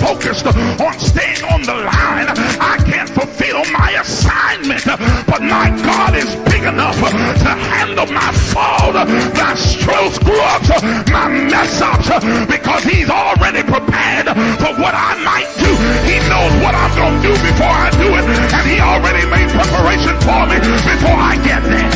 focused on staying on the line, I can't fulfill my assignment. But my God is big enough to handle my fault, my strokes, grubs, my mess ups, because he's already prepared for what I might do. He knows what I'm going to do before I do it, and he already made preparation for me before I get there.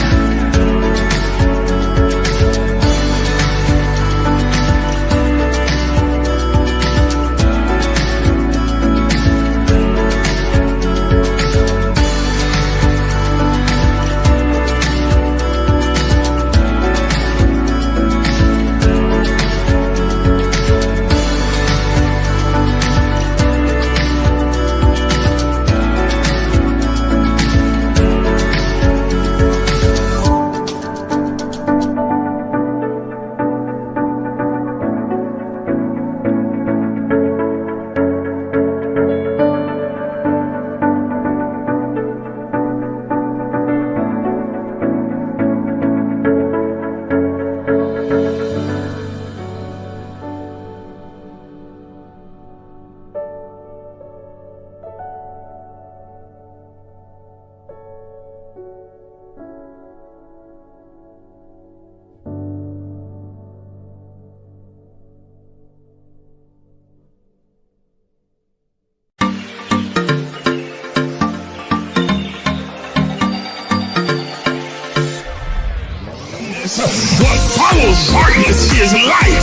What follows darkness is light.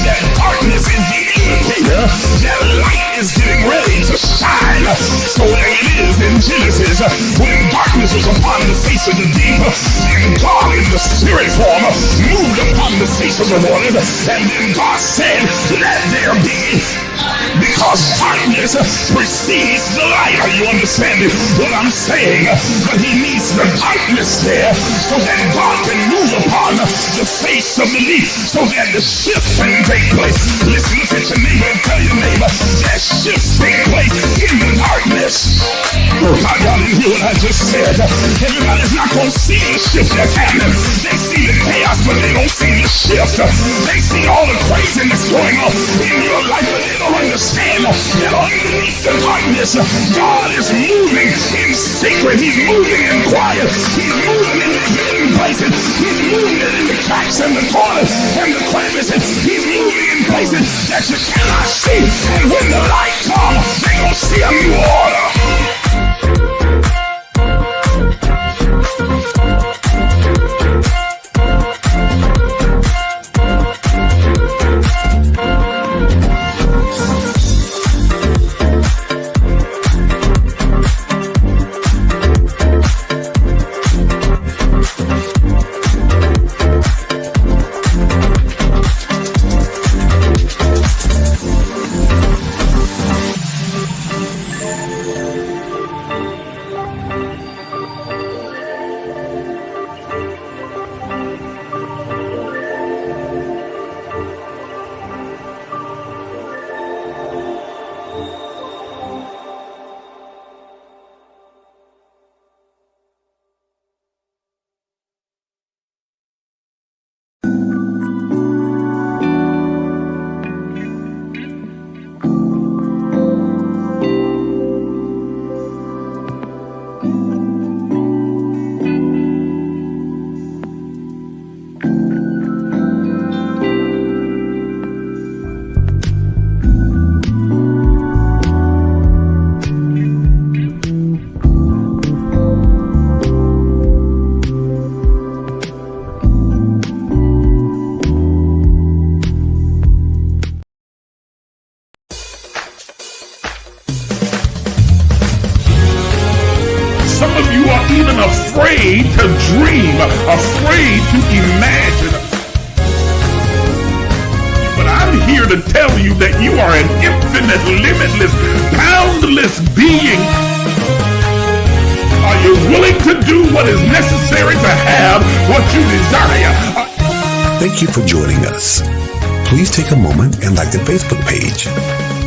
That darkness is the indicator that light is getting ready to shine. So there it is in Genesis, when darkness was upon the face of the deep, and God in the spirit form moved upon the face of the waters, and then God said, let there be. Because darkness precedes the light. Are you understanding what I'm saying? But he needs the darkness there so that God can move upon the face of the deep, so that the shift can take place. Listen, look at your neighbor and tell your neighbor that shift take place in the darkness. Oh God, y'all didn't hear what I just said. Everybody's not going to see the shift that's happening. They see the chaos, but they don't see the shift. They see all the craziness going on in your life, but they don't understand that underneath the darkness, God is moving in secret. He's moving in quiet. He's moving in the hidden places. He's moving in the cracks and the corners and the crevices. He's moving in places that you cannot see. And when the light comes, they're going to see a new order. Some of you are even afraid to dream, afraid to imagine. But I'm here to tell you that you are an infinite, limitless, boundless being. Are you willing to do what is necessary to have what you desire? Thank you for joining us. Please take a moment and like the Facebook page.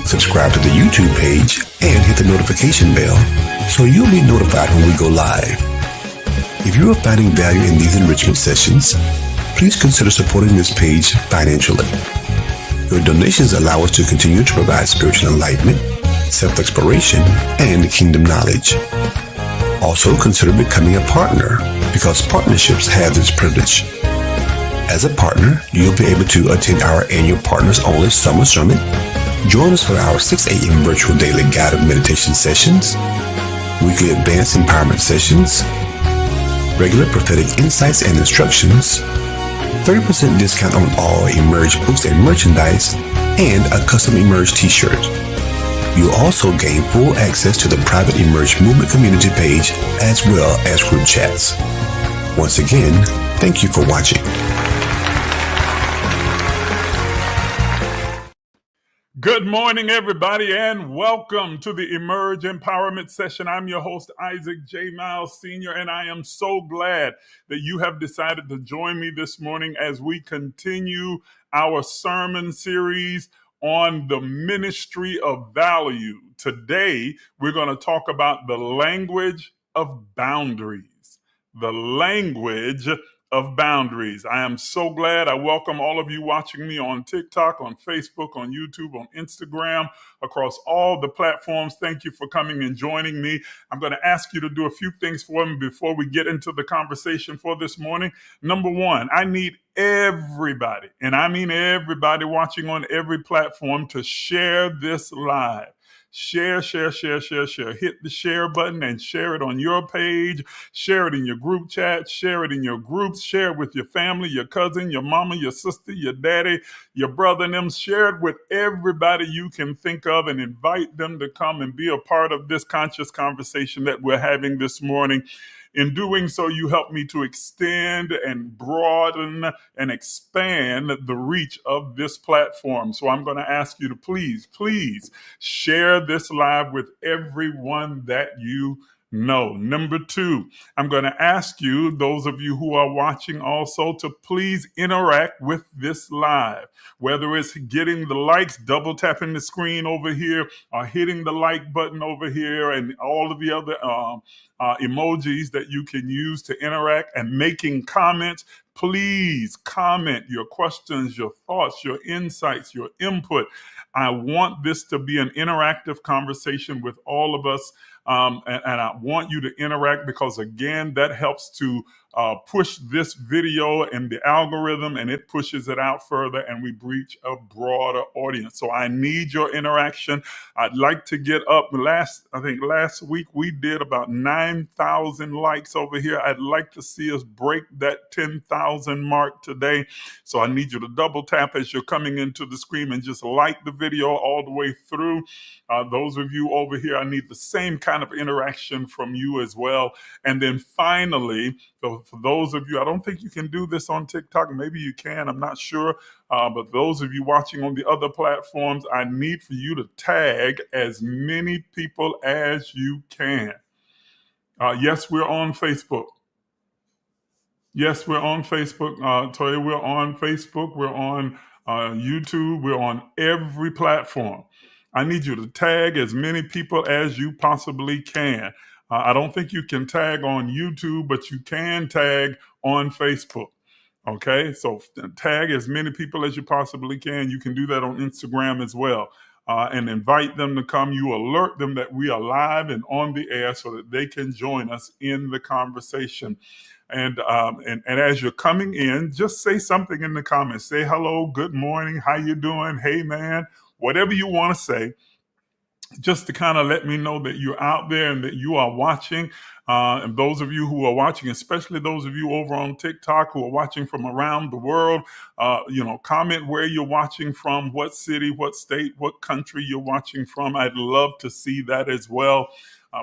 Subscribe to the YouTube page and hit the notification bell so you'll be notified when we go live. If you are finding value in these enrichment sessions, please consider supporting this page financially. Your donations allow us to continue to provide spiritual enlightenment, self-exploration, and kingdom knowledge. Also, consider becoming a partner because partnerships have this privilege. As a partner, you'll be able to attend our annual Partners Only Summer Summit, join us for our 6 a.m. virtual daily guided meditation sessions, weekly advanced empowerment sessions, regular prophetic insights and instructions, 30% discount on all Emerge books and merchandise, and a custom Emerge t-shirt. You'll also gain full access to the private Emerge Movement community page as well as group chats. Once again, thank you for watching. Good morning, everybody, and welcome to the Emerge Empowerment Session. I'm your host, Isaac J. Miles Sr., and I am so glad that you have decided to join me this morning as we continue our sermon series on the ministry of value. Today, we're going to talk about the language of boundaries. The language of boundaries. I am so glad. I welcome all of you watching me on TikTok, on Facebook, on YouTube, on Instagram, across all the platforms. Thank you for coming and joining me. I'm going to ask you to do a few things for me before we get into the conversation for this morning. Number one, I need everybody, and I mean everybody watching on every platform, to share this live. Share. Hit the share button and share it on your page. Share it in your group chat. Share it in your groups. Share it with your family, your cousin, your mama, your sister, your daddy, your brother, and them. Share it with everybody you can think of and invite them to come and be a part of this conscious conversation that we're having this morning. In doing so, you help me to extend and broaden and expand the reach of this platform. So I'm going to ask you to please share this live with everyone that you know. Number two, I'm going to ask you, those of you who are watching also, to please interact with this live. Whether it's getting the likes, double tapping the screen over here, or hitting the like button over here, and all of the other emojis that you can use to interact, and making comments. Please comment your questions, your thoughts, your insights, your input. I want this to be an interactive conversation with all of us. And I want you to interact because, again, that helps to push this video and the algorithm, and it pushes it out further, and we reach a broader audience. So I need your interaction. I'd like to get up. Last week we did about 9,000 likes over here. I'd like to see us break that 10,000 mark today. So I need you to double tap as you're coming into the screen and just like the video all the way through. Those of you over here, I need the same kind of interaction from you as well. And then finally, for those of you, I don't think you can do this on TikTok. Maybe you can, I'm not sure. But those of you watching on the other platforms, I need for you to tag as many people as you can. Yes, we're on Facebook. Yes, we're on Facebook. Toya, we're on Facebook. We're on YouTube. We're on every platform. I need you to tag as many people as you possibly can. I don't think you can tag on YouTube, but you can tag on Facebook. Okay, so tag as many people as you possibly can. You can do that on Instagram as well. And invite them to come. You alert them that we are live and on the air so that they can join us in the conversation. And as you're coming in, just say something in the comments. Say hello, good morning, how you doing? Hey, man, whatever you want to say, just to kind of let me know that you're out there and that you are watching. And those of you who are watching, especially those of you over on TikTok who are watching from around the world, comment where you're watching from, what city, what state, what country you're watching from. I'd love to see that as well.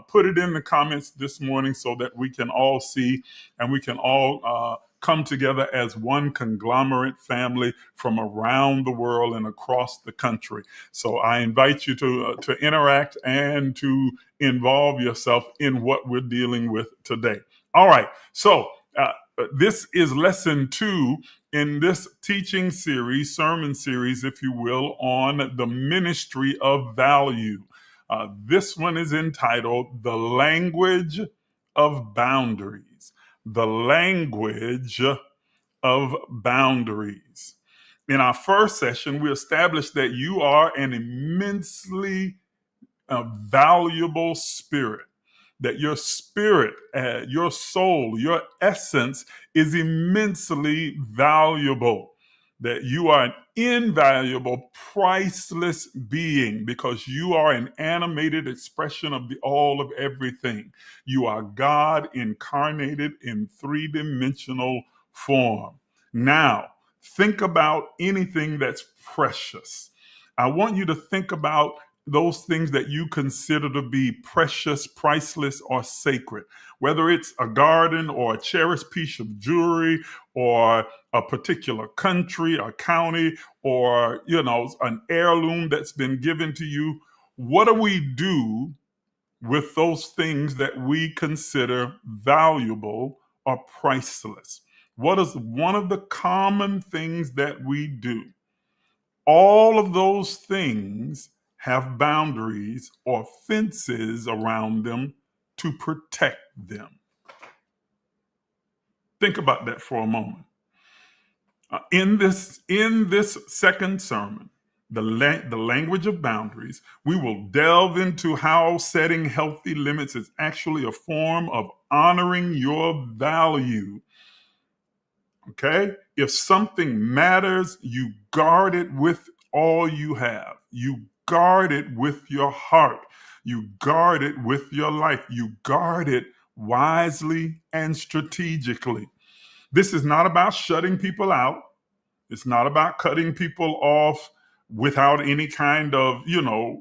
Put it in the comments this morning so that we can all see and we can all come together as one conglomerate family from around the world and across the country. So I invite you to interact and to involve yourself in what we're dealing with today. All right. So this is lesson 2 in this teaching series, sermon series, if you will, on the ministry of value. This one is entitled The Language of Boundaries. The language of boundaries. In our first session, we established that you are an immensely valuable spirit, that your spirit, your soul, your essence is immensely valuable, that you are an invaluable, priceless being because you are an animated expression of the all of everything. You are God incarnated in three-dimensional form. Now, think about anything that's precious. I want you to think about those things that you consider to be precious, priceless, or sacred, whether it's a garden or a cherished piece of jewelry or a particular country, a county, or, an heirloom that's been given to you. What do we do with those things that we consider valuable or priceless? What is one of the common things that we do? All of those things have boundaries or fences around them to protect them. Think about that for a moment. In this second sermon, the language of boundaries, we will delve into how setting healthy limits is actually a form of honoring your value. Okay? If something matters, you guard it with all you have. You guard it with your heart. You guard it with your life. You guard it wisely and strategically. This is not about shutting people out. It's not about cutting people off without any kind of,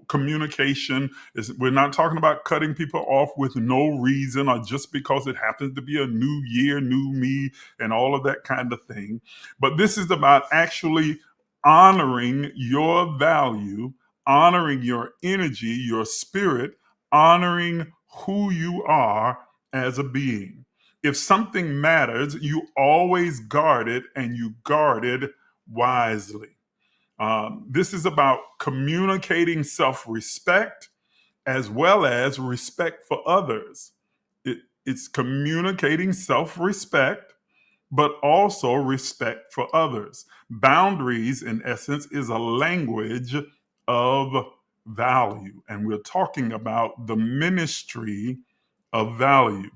communication. We're not talking about cutting people off with no reason or just because it happens to be a new year, new me, and all of that kind of thing. But this is about actually honoring your value, honoring your energy, your spirit, honoring who you are as a being. If something matters, you always guard it, and you guard it wisely. This is about communicating self-respect as well as respect for others. It's communicating self-respect, but also respect for others. Boundaries, in essence, is a language of value, and we're talking about the ministry of value.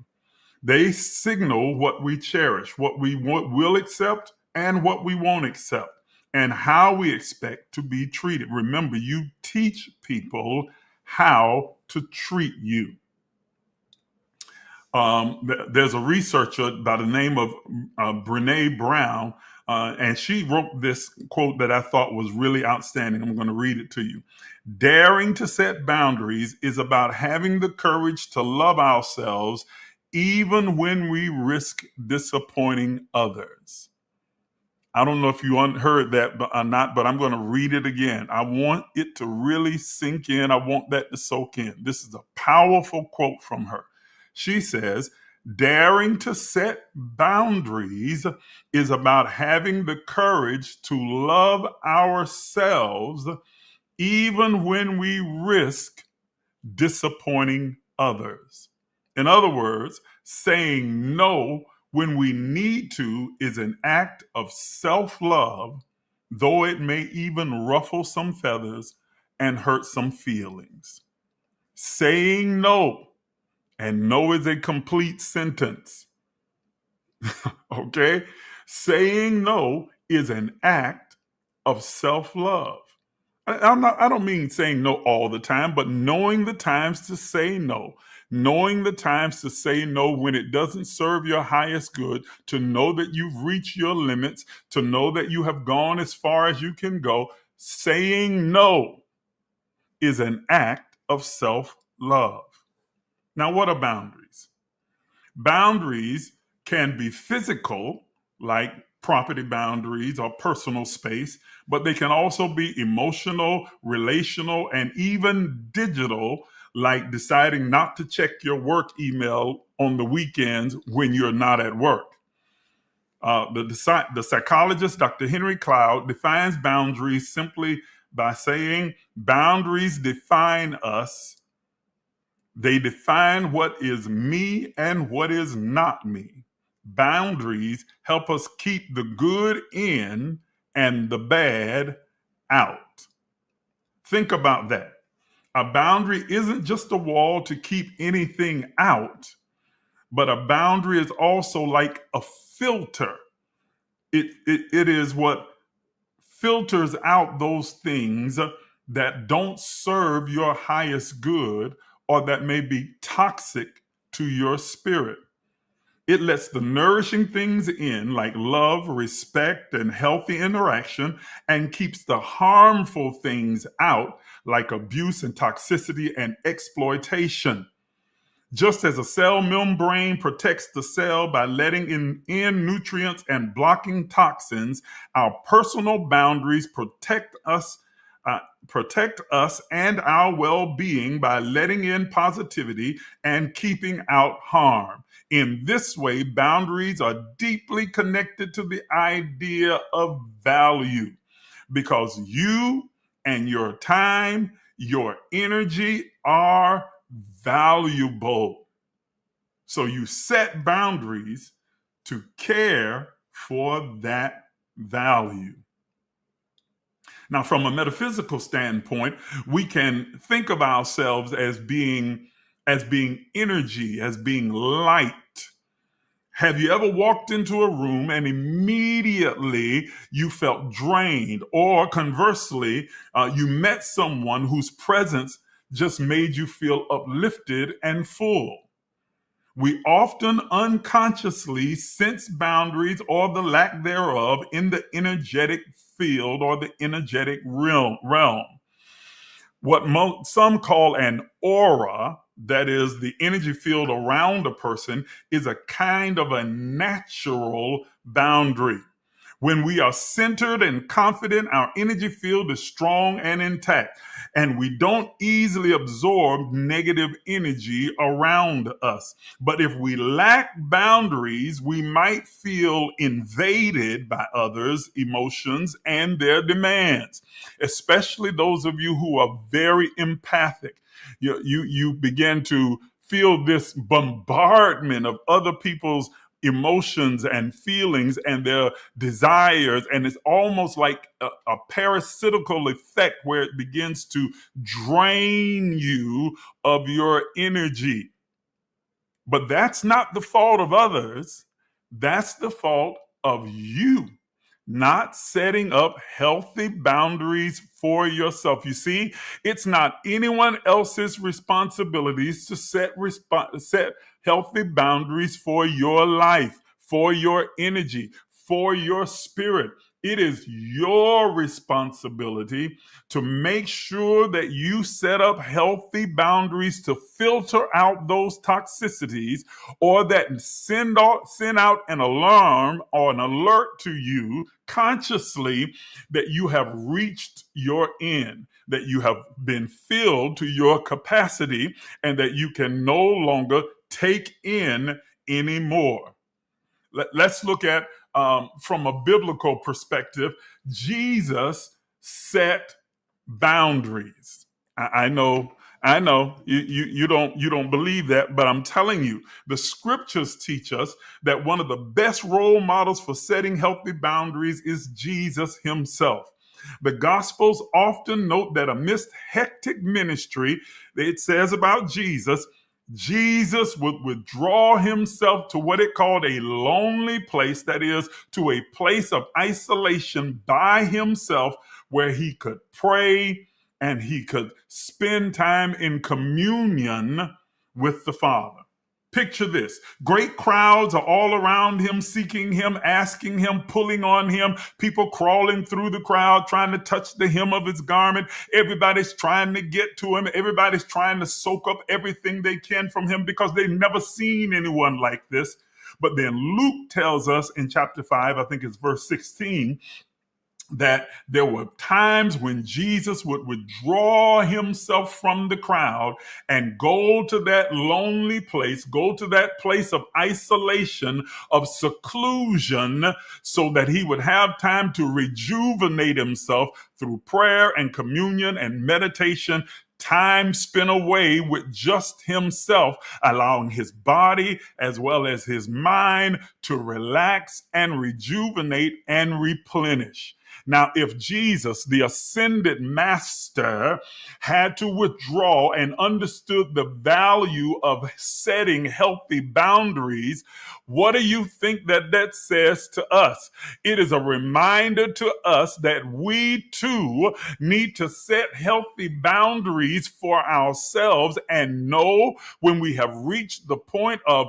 They signal what we cherish, what we will accept, and what we won't accept, and how we expect to be treated. Remember, you teach people how to treat you. There's a researcher by the name of Brene Brown, and she wrote this quote that I thought was really outstanding. I'm going to read it to you. Daring to set boundaries is about having the courage to love ourselves even when we risk disappointing others. I don't know if you heard that or not, but I'm going to read it again. I want it to really sink in. I want that to soak in. This is a powerful quote from her. She says, daring to set boundaries is about having the courage to love ourselves even when we risk disappointing others. In other words, saying no when we need to is an act of self-love, though it may even ruffle some feathers and hurt some feelings. Saying no, and no is a complete sentence. Okay? Saying no is an act of self-love. I don't mean saying no all the time, but knowing the times to say no, knowing the times to say no when it doesn't serve your highest good, to know that you've reached your limits, to know that you have gone as far as you can go. Saying no is an act of self-love. Now, what are boundaries? Boundaries can be physical, like property boundaries or personal space, but they can also be emotional, relational, and even digital, like deciding not to check your work email on the weekends when you're not at work. The psychologist, Dr. Henry Cloud, defines boundaries simply by saying boundaries define us. They define what is me and what is not me. Boundaries help us keep the good in and the bad out. Think about that. A boundary isn't just a wall to keep anything out, but a boundary is also like a filter. It is what filters out those things that don't serve your highest good or that may be toxic to your spirit. It lets the nourishing things in, like love, respect, and healthy interaction, and keeps the harmful things out, like abuse and toxicity and exploitation. Just as a cell membrane protects the cell by letting in nutrients and blocking toxins, our personal boundaries protect us and our well-being by letting in positivity and keeping out harm. In this way, boundaries are deeply connected to the idea of value because you and your time, your energy are valuable. So you set boundaries to care for that value. Now, from a metaphysical standpoint, we can think of ourselves as being energy, as being light. Have you ever walked into a room and immediately you felt drained? Or conversely, you met someone whose presence just made you feel uplifted and full? We often unconsciously sense boundaries or the lack thereof in the energetic field or the energetic realm. What some call an aura, that is the energy field around a person, is a kind of a natural boundary. When we are centered and confident, our energy field is strong and intact, and we don't easily absorb negative energy around us. But if we lack boundaries, we might feel invaded by others' emotions and their demands, especially those of you who are very empathic. You begin to feel this bombardment of other people's emotions and feelings and their desires, and it's almost like a parasitical effect where it begins to drain you of your energy. But that's not the fault of others. That's the fault of you not setting up healthy boundaries for yourself. You see, it's not anyone else's responsibilities to set healthy boundaries for your life, for your energy, for your spirit. It is your responsibility to make sure that you set up healthy boundaries to filter out those toxicities, or that send out an alarm or an alert to you consciously that you have reached your end, that you have been filled to your capacity, and that you can no longer take in anymore. Let's look at from a biblical perspective. Jesus set boundaries. I know you don't believe that, but I'm telling you, the scriptures teach us that one of the best role models for setting healthy boundaries is Jesus himself. The Gospels often note that amidst hectic ministry, it says about Jesus would withdraw himself to what it called a lonely place, that is, to a place of isolation by himself, where he could pray and he could spend time in communion with the Father. Picture this. Great crowds are all around him, seeking him, asking him, pulling on him, people crawling through the crowd, trying to touch the hem of his garment. Everybody's trying to get to him. Everybody's trying to soak up everything they can from him because they've never seen anyone like this. But then Luke tells us in chapter 5, I think it's verse 16, that there were times when Jesus would withdraw himself from the crowd and go to that lonely place, go to that place of isolation, of seclusion, so that he would have time to rejuvenate himself through prayer and communion and meditation, time spent away with just himself, allowing his body as well as his mind to relax and rejuvenate and replenish. Now, if Jesus, the ascended master, had to withdraw and understood the value of setting healthy boundaries, what do you think that says to us? It is a reminder to us that we too need to set healthy boundaries for ourselves and know when we have reached the point of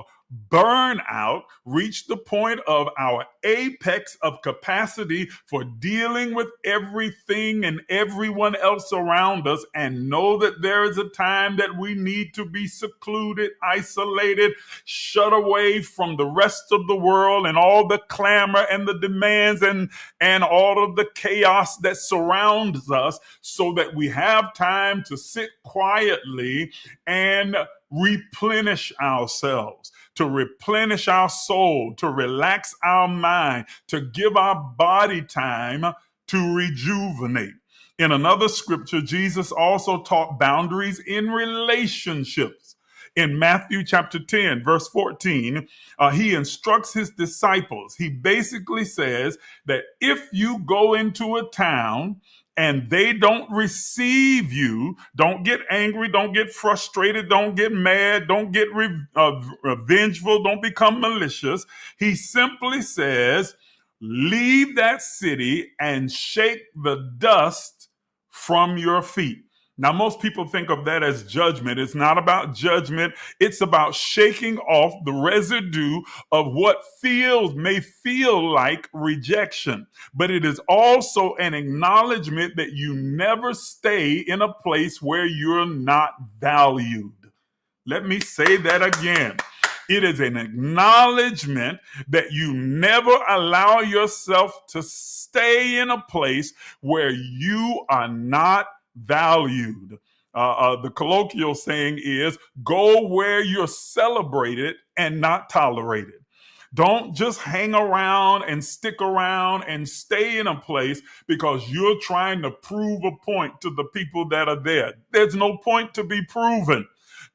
burnout, reach the point of our apex of capacity for dealing with everything and everyone else around us, and know that there is a time that we need to be secluded, isolated, shut away from the rest of the world and all the clamor and the demands and all of the chaos that surrounds us, so that we have time to sit quietly and replenish ourselves, to replenish our soul, to relax our mind, to give our body time to rejuvenate. In another scripture, Jesus also taught boundaries in relationships. In Matthew chapter 10, verse 14, he instructs his disciples. He basically says that if you go into a town and they don't receive you, don't get angry, don't get frustrated, don't get mad, don't get revengeful, don't become malicious. He simply says, leave that city and shake the dust from your feet. Now, most people think of that as judgment. It's not about judgment. It's about shaking off the residue of what may feel like rejection. But it is also an acknowledgement that you never stay in a place where you're not valued. Let me say that again. It is an acknowledgement that you never allow yourself to stay in a place where you are not valued. The colloquial saying is, go where you're celebrated and not tolerated. Don't just hang around and stick around and stay in a place because you're trying to prove a point to the people that are there. There's no point to be proven.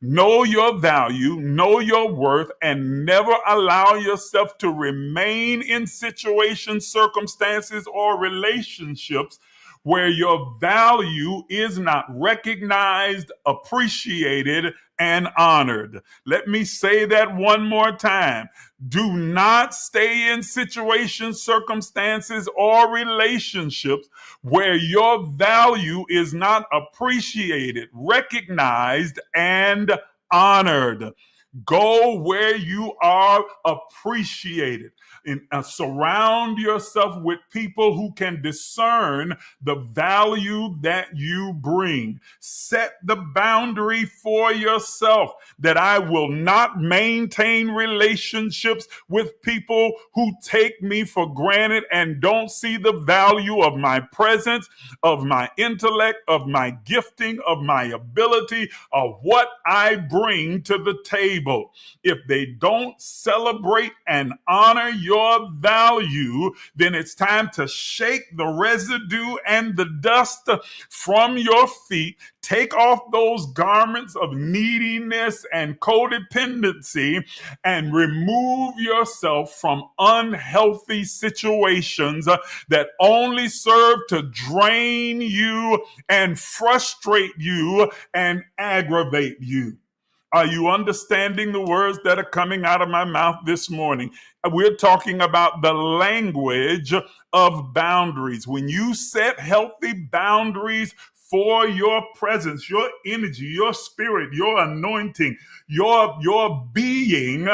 Know your value, know your worth, and never allow yourself to remain in situations, circumstances, or relationships where your value is not recognized, appreciated, and honored. Let me say that one more time. Do not stay in situations, circumstances, or relationships where your value is not appreciated, recognized, and honored. Go where you are appreciated. Surround yourself with people who can discern the value that you bring. Set the boundary for yourself that I will not maintain relationships with people who take me for granted and don't see the value of my presence, of my intellect, of my gifting, of my ability, of what I bring to the table. If they don't celebrate and honor your value, then it's time to shake the residue and the dust from your feet. Take off those garments of neediness and codependency and remove yourself from unhealthy situations that only serve to drain you and frustrate you and aggravate you. Are you understanding the words that are coming out of my mouth this morning? We're talking about the language of boundaries. When you set healthy boundaries for your presence, your energy, your spirit, your anointing, your being,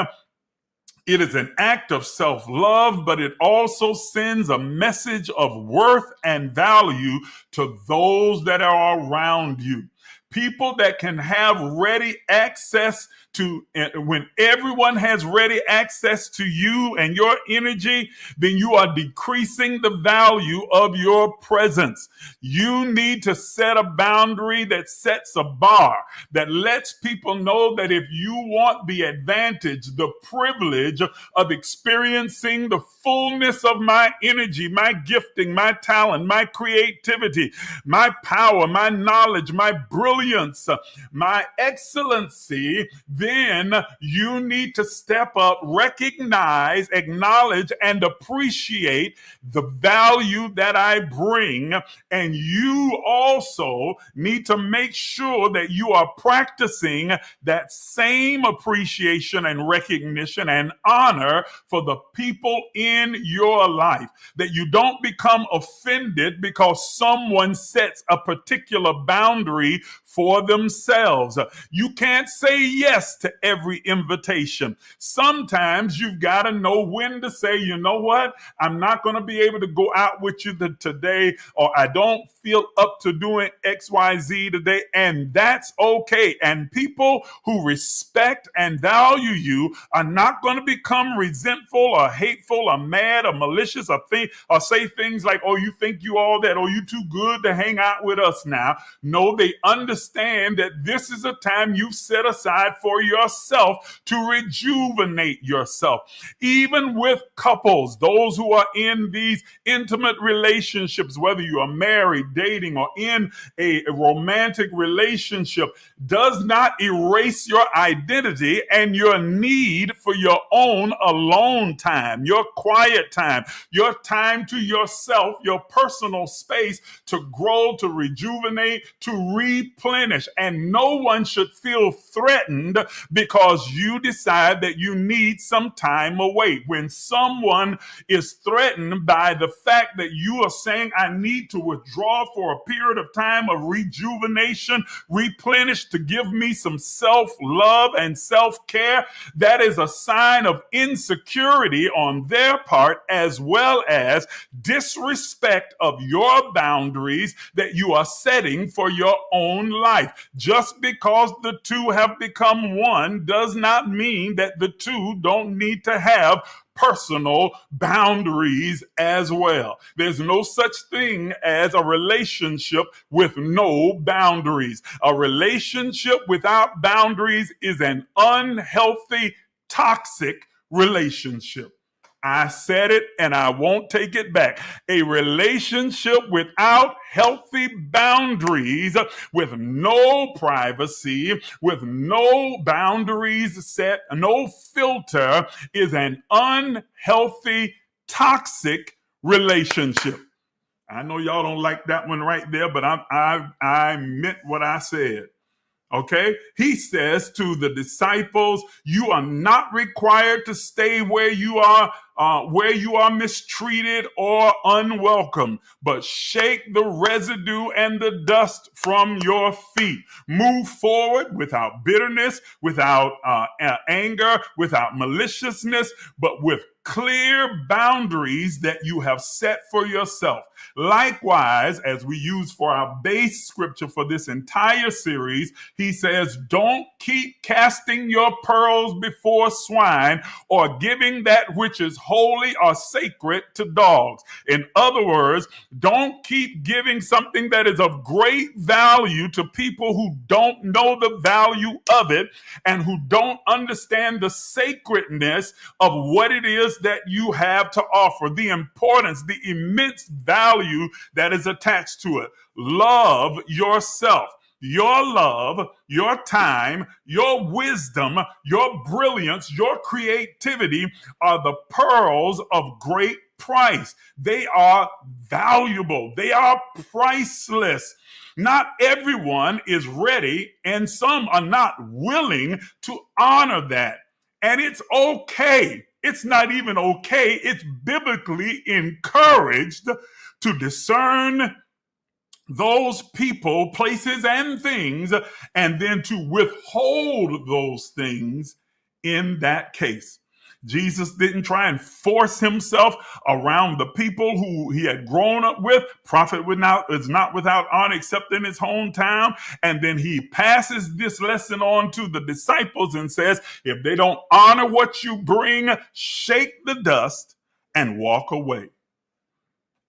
it is an act of self-love, but it also sends a message of worth and value to those that are around you. People that can have ready access to, when everyone has ready access to you and your energy, then you are decreasing the value of your presence. You need to set a boundary that sets a bar, that lets people know that if you want the advantage, the privilege of experiencing the fullness of my energy, my gifting, my talent, my creativity, my power, my knowledge, my brilliance, my excellency, then you need to step up, recognize, acknowledge, and appreciate the value that I bring. And you also need to make sure that you are practicing that same appreciation and recognition and honor for the people in your life. That you don't become offended because someone sets a particular boundary for themselves. You can't say yes to every invitation. Sometimes you've got to know when to say, you know what, I'm not going to be able to go out with you today, or I don't feel up to doing XYZ today, and that's okay. And people who respect and value you are not going to become resentful or hateful or mad or malicious or say things like, oh, you think you all that, or you too good to hang out with us now. No, they understand that this is a time you've set aside for yourself to rejuvenate yourself. Even with couples, those who are in these intimate relationships, whether you are married, dating, or in a romantic relationship, does not erase your identity and your need for your own alone time, your quiet time, your time to yourself, your personal space to grow, to rejuvenate, to replenish. And no one should feel threatened because you decide that you need some time away. When someone is threatened by the fact that you are saying, I need to withdraw for a period of time of rejuvenation, replenish, to give me some self-love and self-care, that is a sign of insecurity on their part, as well as disrespect of your boundaries that you are setting for your own life. Just because the two have become one does not mean that the two don't need to have personal boundaries as well. There's no such thing as a relationship with no boundaries. A relationship without boundaries is an unhealthy, toxic relationship. I said it and I won't take it back. A relationship without healthy boundaries, with no privacy, with no boundaries set, no filter, is an unhealthy, toxic relationship. I know y'all don't like that one right there, but I meant what I said. Okay, he says to the disciples, you are not required to stay where you are mistreated or unwelcome, but shake the residue and the dust from your feet. Move forward without bitterness, without anger, without maliciousness, but with clear boundaries that you have set for yourself. Likewise, as we use for our base scripture for this entire series, he says, don't keep casting your pearls before swine or giving that which is holy or sacred to dogs. In other words, don't keep giving something that is of great value to people who don't know the value of it and who don't understand the sacredness of what it is that you have to offer, the importance, the immense value that is attached to it. Love yourself. Your love, your time, your wisdom, your brilliance, your creativity are the pearls of great price. They are valuable. They are priceless. Not everyone is ready, and some are not willing to honor that. And it's okay. It's not even okay. It's biblically encouraged to discern those people, places, and things, and then to withhold those things in that case. Jesus didn't try and force himself around the people who he had grown up with. Prophet is not without honor except in his hometown. And then he passes this lesson on to the disciples and says, if they don't honor what you bring, shake the dust and walk away.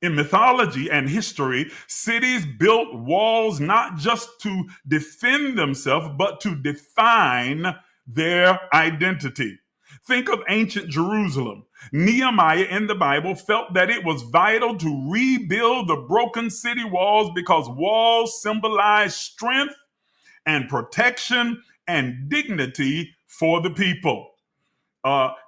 In mythology and history, cities built walls not just to defend themselves, but to define their identity. Think of ancient Jerusalem. Nehemiah in the Bible felt that it was vital to rebuild the broken city walls because walls symbolize strength and protection and dignity for the people.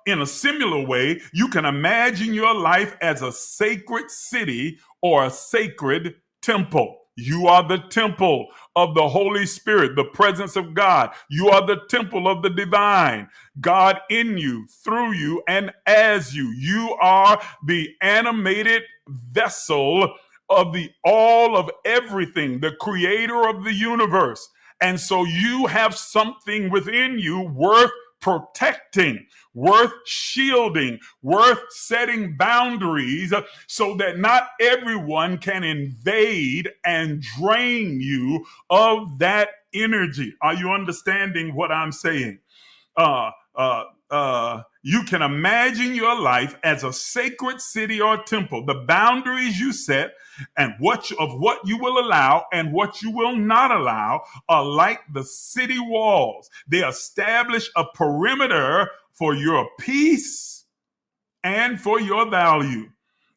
In a similar way, you can imagine your life as a sacred city or a sacred temple. You are the temple of the Holy Spirit, the presence of God. You are the temple of the divine. God in you, through you, and as you. You are the animated vessel of the all of everything, the creator of the universe. And so you have something within you worth protecting, worth shielding, worth setting boundaries so that not everyone can invade and drain you of that energy. Are you understanding what I'm saying? You can imagine your life as a sacred city or temple. The boundaries you set and what you will allow and what you will not allow are like the city walls. They establish a perimeter for your peace and for your value.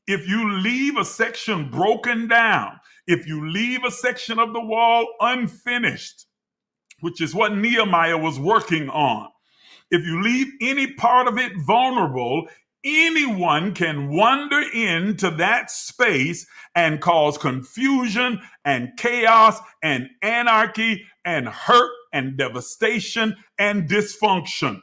If you leave a section broken down, if you leave a section of the wall unfinished, which is what Nehemiah was working on, if you leave any part of it vulnerable, anyone can wander into that space and cause confusion and chaos and anarchy and hurt and devastation and dysfunction.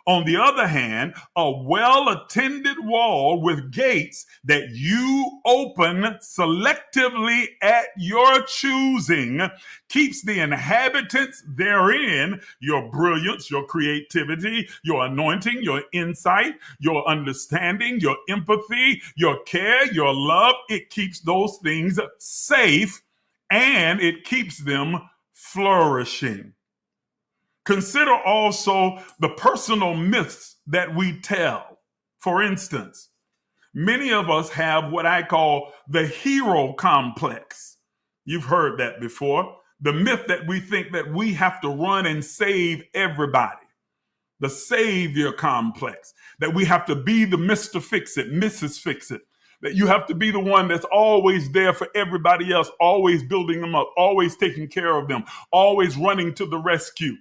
On the other hand, a well-attended wall with gates that you open selectively at your choosing keeps the inhabitants therein, your brilliance, your creativity, your anointing, your insight, your understanding, your empathy, your care, your love. It keeps those things safe and it keeps them flourishing. Consider also the personal myths that we tell. For instance, many of us have what I call the hero complex. You've heard that before. The myth that we think that we have to run and save everybody. The savior complex. That we have to be the Mr. Fix-It, Mrs. Fix-It. That you have to be the one that's always there for everybody else, always building them up, always taking care of them, always running to the rescue.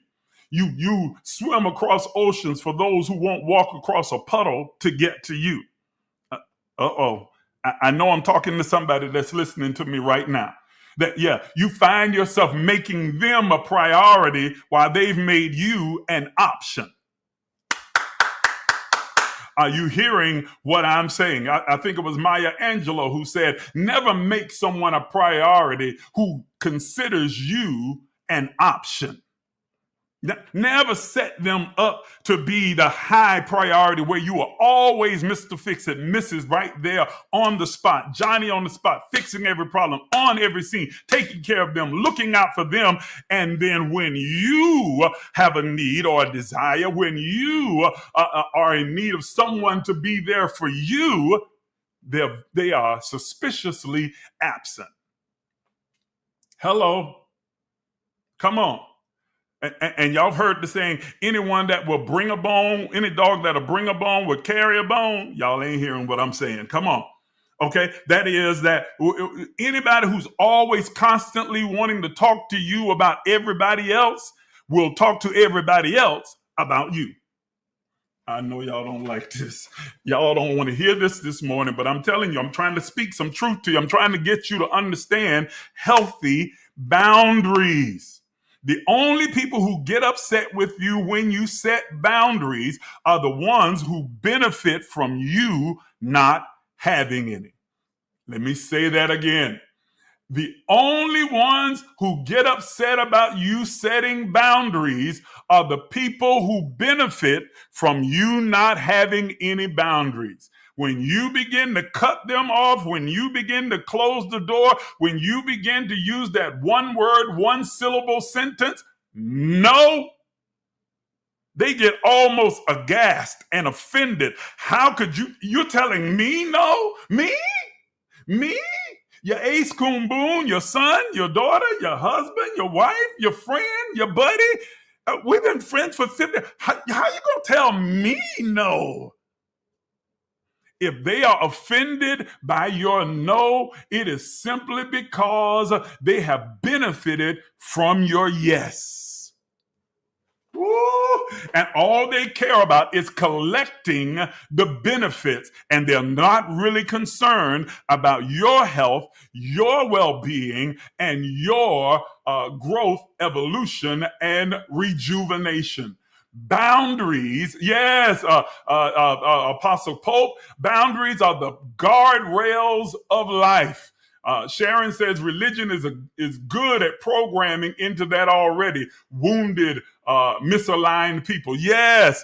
You swim across oceans for those who won't walk across a puddle to get to you. I know I'm talking to somebody that's listening to me right now. That, you find yourself making them a priority while they've made you an option. Are you hearing what I'm saying? I think it was Maya Angelou who said, never make someone a priority who considers you an option. Never set them up to be the high priority where you are always Mr. Fix-It, Mrs. right there on the spot, Johnny on the spot, fixing every problem, on every scene, taking care of them, looking out for them. And then when you have a need or a desire, when you are in need of someone to be there for you, they are suspiciously absent. Hello? Come on. And y'all have heard the saying, anyone that will bring a bone, any dog that'll bring a bone will carry a bone. Y'all ain't hearing what I'm saying. Come on. Okay. That is that anybody who's always constantly wanting to talk to you about everybody else will talk to everybody else about you. I know y'all don't like this. Y'all don't want to hear this morning, but I'm telling you, I'm trying to speak some truth to you. I'm trying to get you to understand healthy boundaries. The only people who get upset with you when you set boundaries are the ones who benefit from you not having any. Let me say that again. The only ones who get upset about you setting boundaries are the people who benefit from you not having any boundaries. When you begin to cut them off, when you begin to close the door, when you begin to use that one word, one syllable sentence, no, they get almost aghast and offended. How could you're telling me no? Me? Your ace coon boon, your son, your daughter, your husband, your wife, your friend, your buddy. We've been friends for 50. How you gonna tell me no? If they are offended by your no, it is simply because they have benefited from your yes. Woo! And all they care about is collecting the benefits, and they're not really concerned about your health, your well-being, and your growth, evolution, and rejuvenation. Boundaries, yes, Apostle Pope, boundaries are the guardrails of life. Sharon says religion is good at programming into that already wounded, misaligned people. Yes,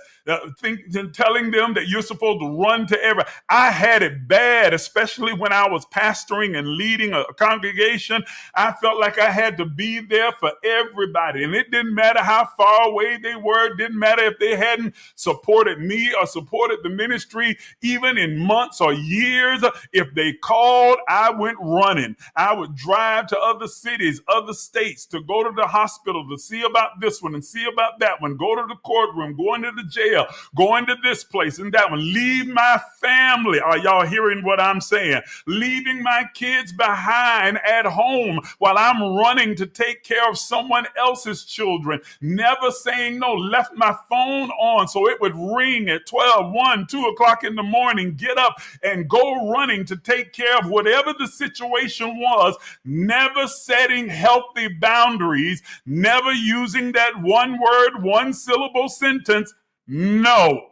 telling them that you're supposed to run to every. I had it bad, especially when I was pastoring and leading a congregation. I felt like I had to be there for everybody, and it didn't matter how far away they were. It didn't matter if they hadn't supported me or supported the ministry, even in months or years. If they called, I went running. I would drive to other cities, other states, to go to the hospital to see about this one and see about that one, go to the courtroom, go into the jail, going to this place and that one, leave my family. Are y'all hearing what I'm saying? Leaving my kids behind at home while I'm running to take care of someone else's children. Never saying no. Left my phone on so it would ring at 12, 1, 2 o'clock in the morning. Get up and go running to take care of whatever the situation was. Never setting healthy boundaries. Never using that one word, one syllable sentence. No.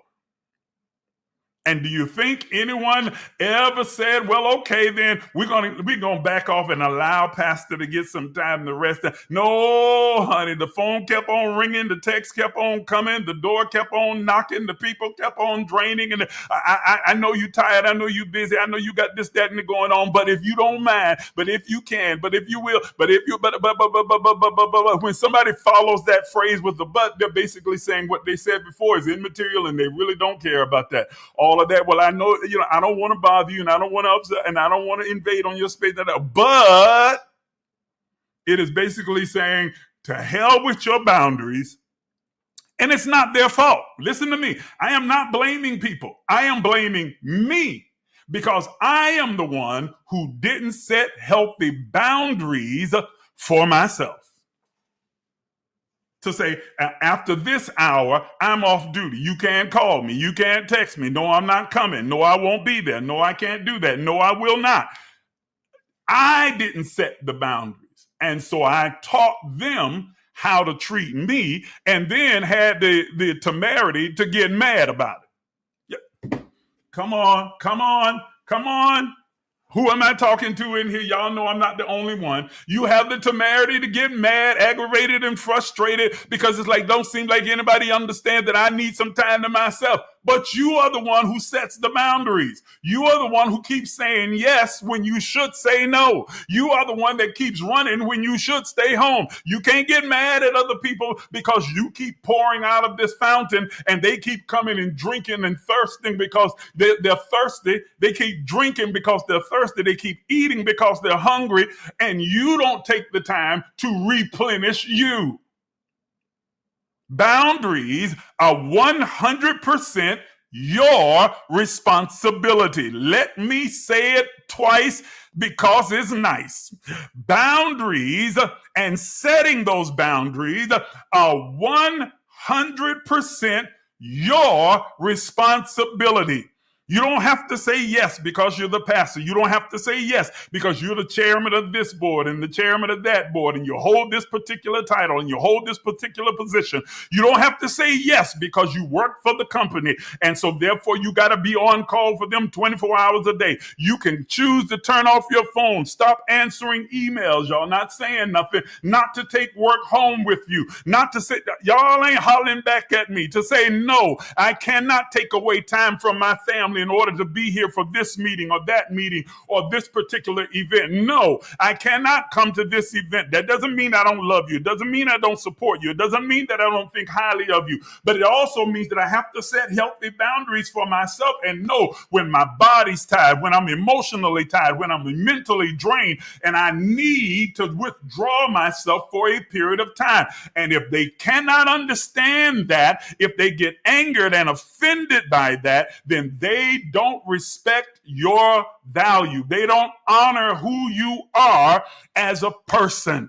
And do you think anyone ever said, well, okay, then we're gonna back off and allow Pastor to get some time to rest? No, honey, the phone kept on ringing, the text kept on coming, the door kept on knocking, the people kept on draining. And I know you're tired, I know you're busy, I know you got this, that, and going on, but if you don't mind, but if you can, but if you will, but if you, but when somebody follows that phrase with the but, they're basically saying what they said before is immaterial and they really don't care about that. All of that. Well, I know, I don't want to bother you and I don't want to upset and I don't want to invade on your space. But it is basically saying to hell with your boundaries. And it's not their fault. Listen to me. I am not blaming people. I am blaming me because I am the one who didn't set healthy boundaries for myself. To say, after this hour, I'm off duty. You can't call me. You can't text me. No, I'm not coming. No, I won't be there. No, I can't do that. No, I will not. I didn't set the boundaries. And so I taught them how to treat me and then had the temerity to get mad about it. Yep. Come on. Who am I talking to in here? Y'all know I'm not the only one. You have the temerity to get mad, aggravated, and frustrated because it's like, don't seem like anybody understands that I need some time to myself. But you are the one who sets the boundaries. You are the one who keeps saying yes when you should say no. You are the one that keeps running when you should stay home. You can't get mad at other people because you keep pouring out of this fountain and they keep coming and drinking and thirsting because they're thirsty. They keep drinking because they're thirsty. They keep eating because they're hungry. And you don't take the time to replenish you. Boundaries are 100% your responsibility. Let me say it twice because it's nice. Boundaries and setting those boundaries are 100% your responsibility. You don't have to say yes because you're the pastor. You don't have to say yes because you're the chairman of this board and the chairman of that board and you hold this particular title and you hold this particular position. You don't have to say yes because you work for the company and so therefore you got to be on call for them 24 hours a day. You can choose to turn off your phone, stop answering emails, y'all not saying nothing, not to take work home with you, not to say, y'all ain't hollering back at me, to say no, I cannot take away time from my family in order to be here for this meeting or that meeting or this particular event. No, I cannot come to this event. That doesn't mean I don't love you. It doesn't mean I don't support you. It doesn't mean that I don't think highly of you. But it also means that I have to set healthy boundaries for myself and know when my body's tired, when I'm emotionally tired, when I'm mentally drained, and I need to withdraw myself for a period of time. And if they cannot understand that, if they get angered and offended by that, then they don't respect your value. They don't honor who you are as a person.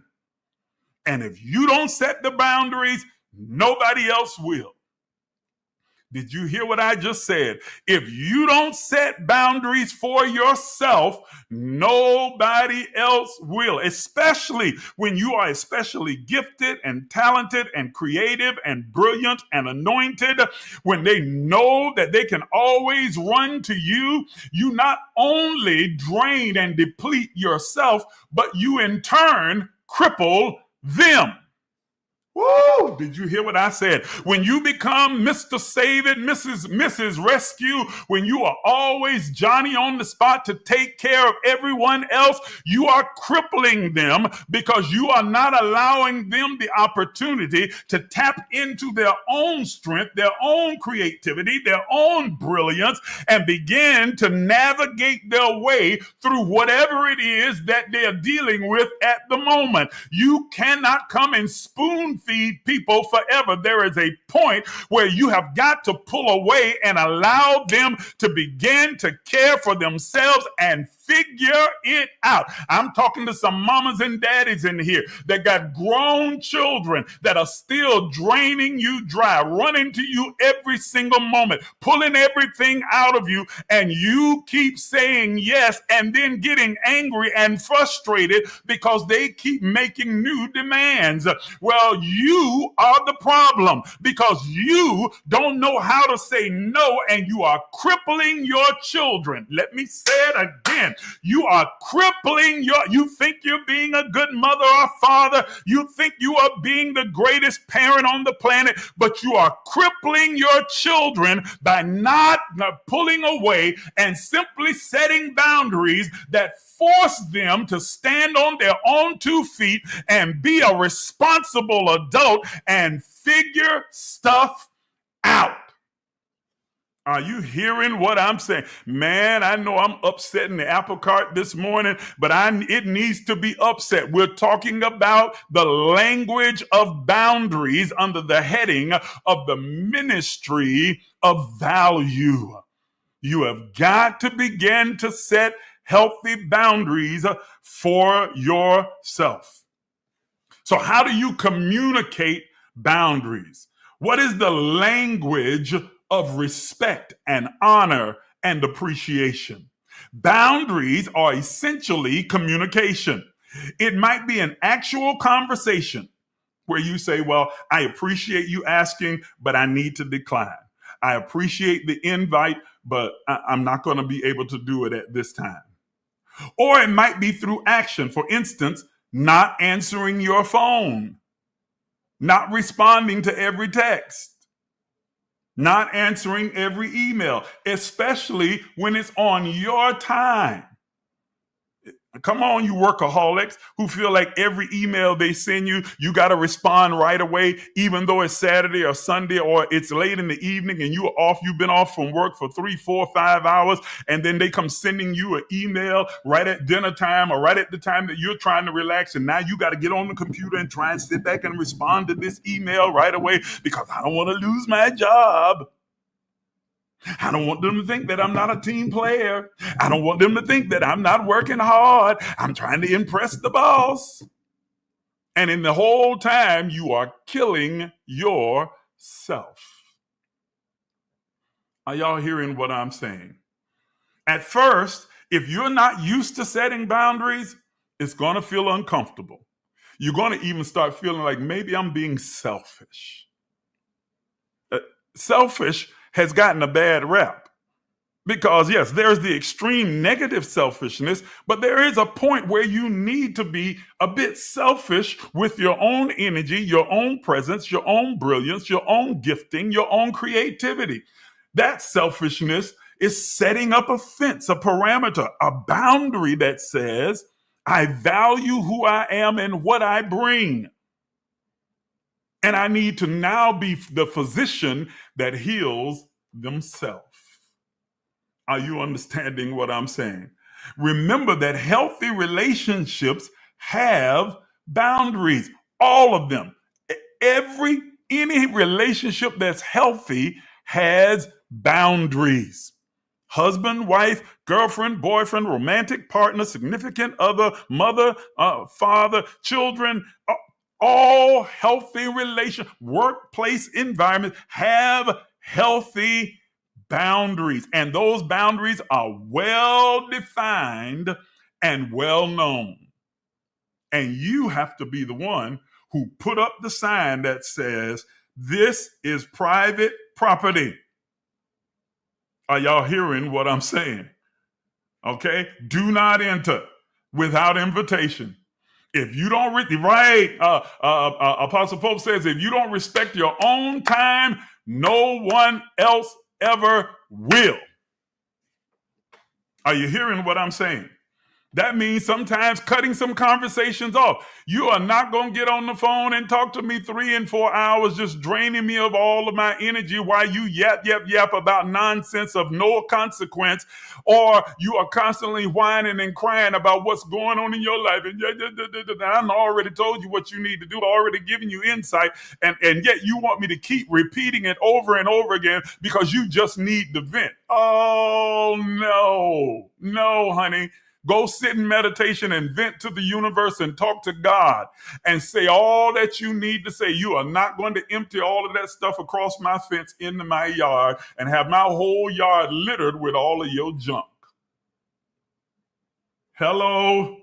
And if you don't set the boundaries, nobody else will. Did you hear what I just said? If you don't set boundaries for yourself, nobody else will, especially when you are especially gifted and talented and creative and brilliant and anointed. When they know that they can always run to you, you not only drain and deplete yourself, but you in turn cripple them. Woo! Did you hear what I said? When you become Mr. Save It, Mrs. Rescue, when you are always Johnny on the spot to take care of everyone else, you are crippling them because you are not allowing them the opportunity to tap into their own strength, their own creativity, their own brilliance, and begin to navigate their way through whatever it is that they're dealing with at the moment. You cannot come and spoon feed people forever. There is a point where you have got to pull away and allow them to begin to care for themselves and figure it out. I'm talking to some mamas and daddies in here that got grown children that are still draining you dry, running to you every single moment, pulling everything out of you, and you keep saying yes and then getting angry and frustrated because they keep making new demands. Well, you are the problem because you don't know how to say no, and you are crippling your children. Let me say it again. You are crippling you think you're being a good mother or father. You think you are being the greatest parent on the planet, but you are crippling your children by not pulling away and simply setting boundaries that force them to stand on their own 2 feet and be a responsible adult and figure stuff out. Are you hearing what I'm saying? Man, I know I'm upsetting the apple cart this morning, but it needs to be upset. We're talking about the language of boundaries under the heading of the ministry of value. You have got to begin to set healthy boundaries for yourself. So how do you communicate boundaries? What is the language of respect and honor and appreciation? Boundaries are essentially communication. It might be an actual conversation where you say, well, I appreciate you asking, but I need to decline. I appreciate the invite, but I'm not going to be able to do it at this time. Or it might be through action. For instance, not answering your phone, not responding to every text, not answering every email, especially when it's on your time. Come on, you workaholics who feel like every email they send you, you got to respond right away, even though it's Saturday or Sunday or it's late in the evening and you've been off from work for 3, 4, 5 hours, and then they come sending you an email right at dinner time or right at the time that you're trying to relax, and now you got to get on the computer and try and sit back and respond to this email right away because I don't want to lose my job. I don't want them to think that I'm not a team player. I don't want them to think that I'm not working hard. I'm trying to impress the boss. And in the whole time, you are killing yourself. Are y'all hearing what I'm saying? At first, if you're not used to setting boundaries, it's going to feel uncomfortable. You're going to even start feeling like maybe I'm being selfish. Selfish has gotten a bad rap because, yes, there's the extreme negative selfishness, but there is a point where you need to be a bit selfish with your own energy, your own presence, your own brilliance, your own gifting, your own creativity. That selfishness is setting up a fence, a parameter, a boundary that says, I value who I am and what I bring. And I need to now be the physician that heals themselves. Are you understanding what I'm saying? Remember that healthy relationships have boundaries, all of them. Any relationship that's healthy has boundaries. Husband, wife, girlfriend, boyfriend, romantic partner, significant other, mother, father, children, all healthy workplace environments have healthy boundaries. And those boundaries are well defined and well known. And you have to be the one who put up the sign that says, this is private property. Are y'all hearing what I'm saying? Okay? Do not enter without invitation. If you don't, Apostle Pope says, if you don't respect your own time, no one else ever will. Are you hearing what I'm saying? That means sometimes cutting some conversations off. You are not going to get on the phone and talk to me 3 and 4 hours, just draining me of all of my energy while you yap about nonsense of no consequence, or you are constantly whining and crying about what's going on in your life. And I've already told you what you need to do, already given you insight, and yet you want me to keep repeating it over and over again because you just need to vent. Oh, no, honey. Go sit in meditation and vent to the universe and talk to God and say all that you need to say. You are not going to empty all of that stuff across my fence into my yard and have my whole yard littered with all of your junk. Hello?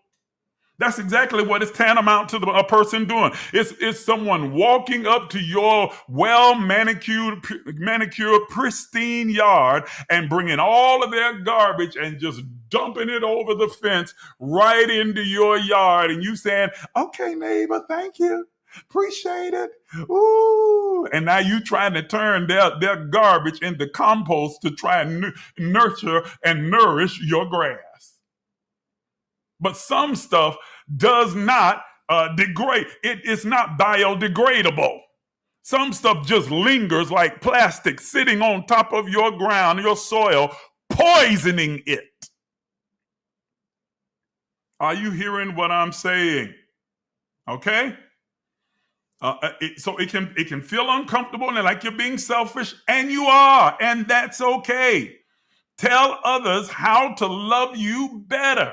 That's exactly what it's tantamount to a person doing. It's someone walking up to your well-manicured, pristine yard and bringing all of their garbage and just dumping it over the fence right into your yard. And you saying, okay, neighbor, thank you. Appreciate it. Ooh. And now you trying to turn their garbage into compost to try and nurture and nourish your grass. But some stuff does not degrade. It is not biodegradable. Some stuff just lingers like plastic sitting on top of your ground, your soil, poisoning it. Are you hearing what I'm saying? Okay? So it can feel uncomfortable and like you're being selfish, and you are, and that's okay. Tell others how to love you better.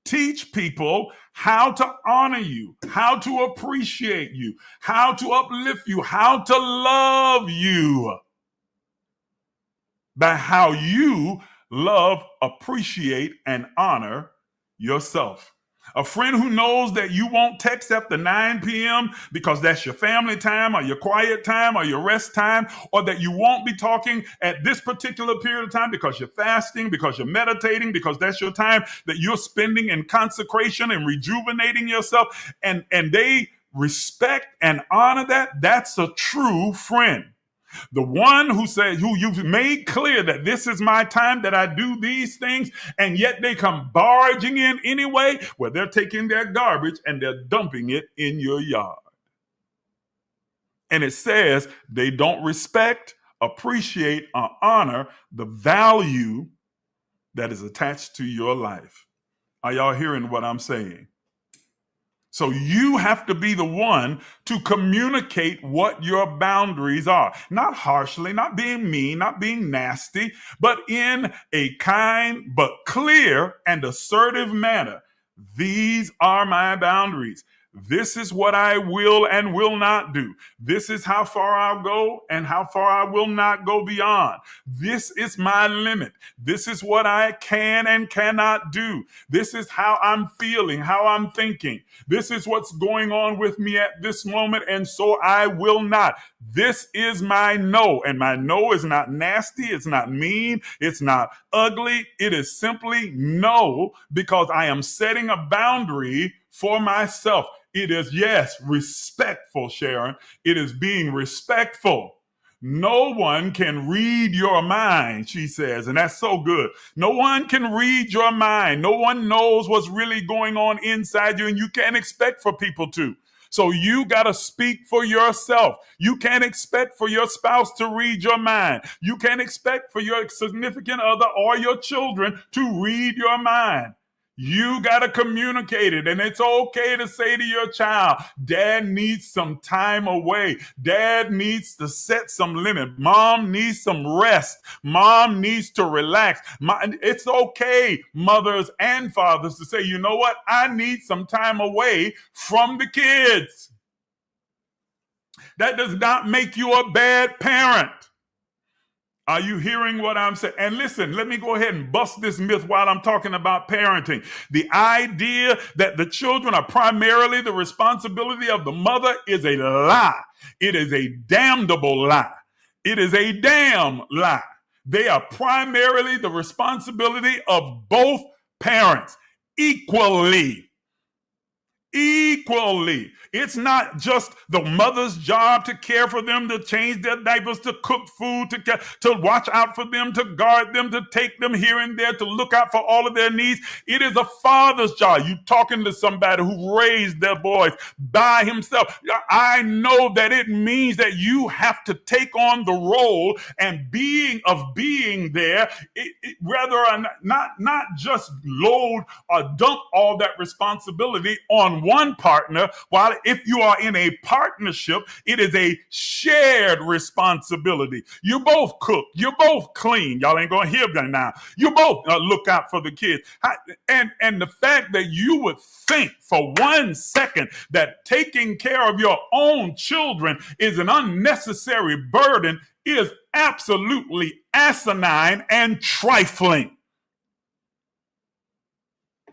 Teach people how to honor you, how to appreciate you, how to uplift you, how to love you by how you love, appreciate, and honor yourself. A friend who knows that you won't text after 9 p.m. because that's your family time or your quiet time or your rest time, or that you won't be talking at this particular period of time because you're fasting, because you're meditating, because that's your time that you're spending in consecration and rejuvenating yourself, and they respect and honor that. That's a true friend. The one who says, who you've made clear that this is my time, that I do these things, and yet they come barging in anyway, where they're taking their garbage and they're dumping it in your yard. And it says they don't respect, appreciate, or honor the value that is attached to your life. Are y'all hearing what I'm saying? So you have to be the one to communicate what your boundaries are. Not harshly, not being mean, not being nasty, but in a kind but clear and assertive manner. These are my boundaries. This is what I will and will not do. This is how far I'll go and how far I will not go beyond. This is my limit. This is what I can and cannot do. This is how I'm feeling, how I'm thinking. This is what's going on with me at this moment, and so I will not. This is my no, and my no is not nasty. It's not mean. It's not ugly. It is simply no, because I am setting a boundary for myself. It is, yes, respectful, Sharon. It is being respectful. No one can read your mind, she says, and that's so good. No one can read your mind. No one knows what's really going on inside you, and you can't expect for people to. So you got to speak for yourself. You can't expect for your spouse to read your mind. You can't expect for your significant other or your children to read your mind. You got to communicate it, and it's okay to say to your child, Dad needs some time away. Dad needs to set some limit. Mom needs some rest. Mom needs to relax. It's okay, mothers and fathers, to say, you know what? I need some time away from the kids. That does not make you a bad parent. Are you hearing what I'm saying? And listen, let me go ahead and bust this myth while I'm talking about parenting. The idea that the children are primarily the responsibility of the mother is a lie. It is a damnable lie. It is a damn lie. They are primarily the responsibility of both parents equally. Equally. It's not just the mother's job to care for them, to change their diapers, to cook food, to watch out for them, to guard them, to take them here and there, to look out for all of their needs. It is a father's job. You talking to somebody who raised their boys by himself. I know that it means that you have to take on the role and being there, whether or not just load or dump all that responsibility on one partner, while if you are in a partnership, it is a shared responsibility. You both cook, you both clean. Y'all ain't gonna hear that now. You both look out for the kids. And the fact that you would think for 1 second that taking care of your own children is an unnecessary burden is absolutely asinine and trifling.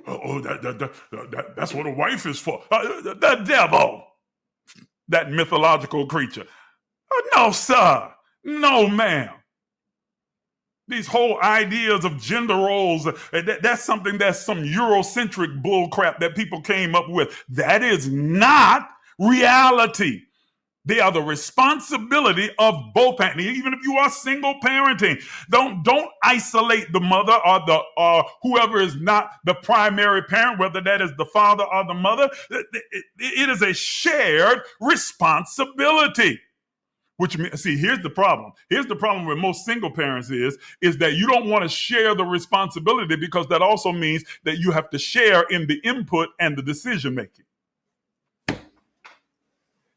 Oh, that's what a wife is for. The devil, that mythological creature. No, sir. No, ma'am. These whole ideas of gender roles, that's something that's some Eurocentric bullcrap that people came up with. That is not reality. They are the responsibility of both parents. Even if you are single parenting, don't isolate the mother or whoever is not the primary parent, whether that is the father or the mother. It is a shared responsibility. Which means, see, here's the problem. Here's the problem with most single parents is that you don't want to share the responsibility, because that also means that you have to share in the input and the decision making.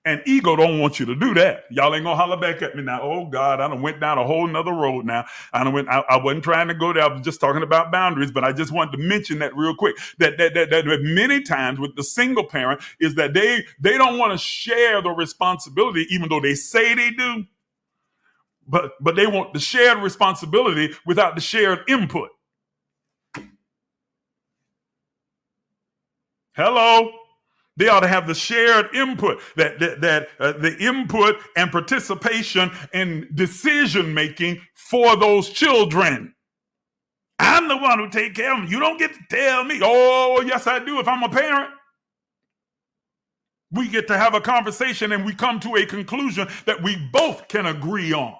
And ego don't want you to do that. Y'all ain't gonna holler back at me now. Oh God, I done went down a whole nother road now. I wasn't trying to go there. I was just talking about boundaries, but I just wanted to mention that real quick. That many times with the single parent is that they don't want to share the responsibility, even though they say they do. But they want the shared responsibility without the shared input. Hello? They ought to have the shared input, that the input and participation in decision making for those children. I'm the one who take care of them. You don't get to tell me, oh, yes, I do if I'm a parent. We get to have a conversation and we come to a conclusion that we both can agree on.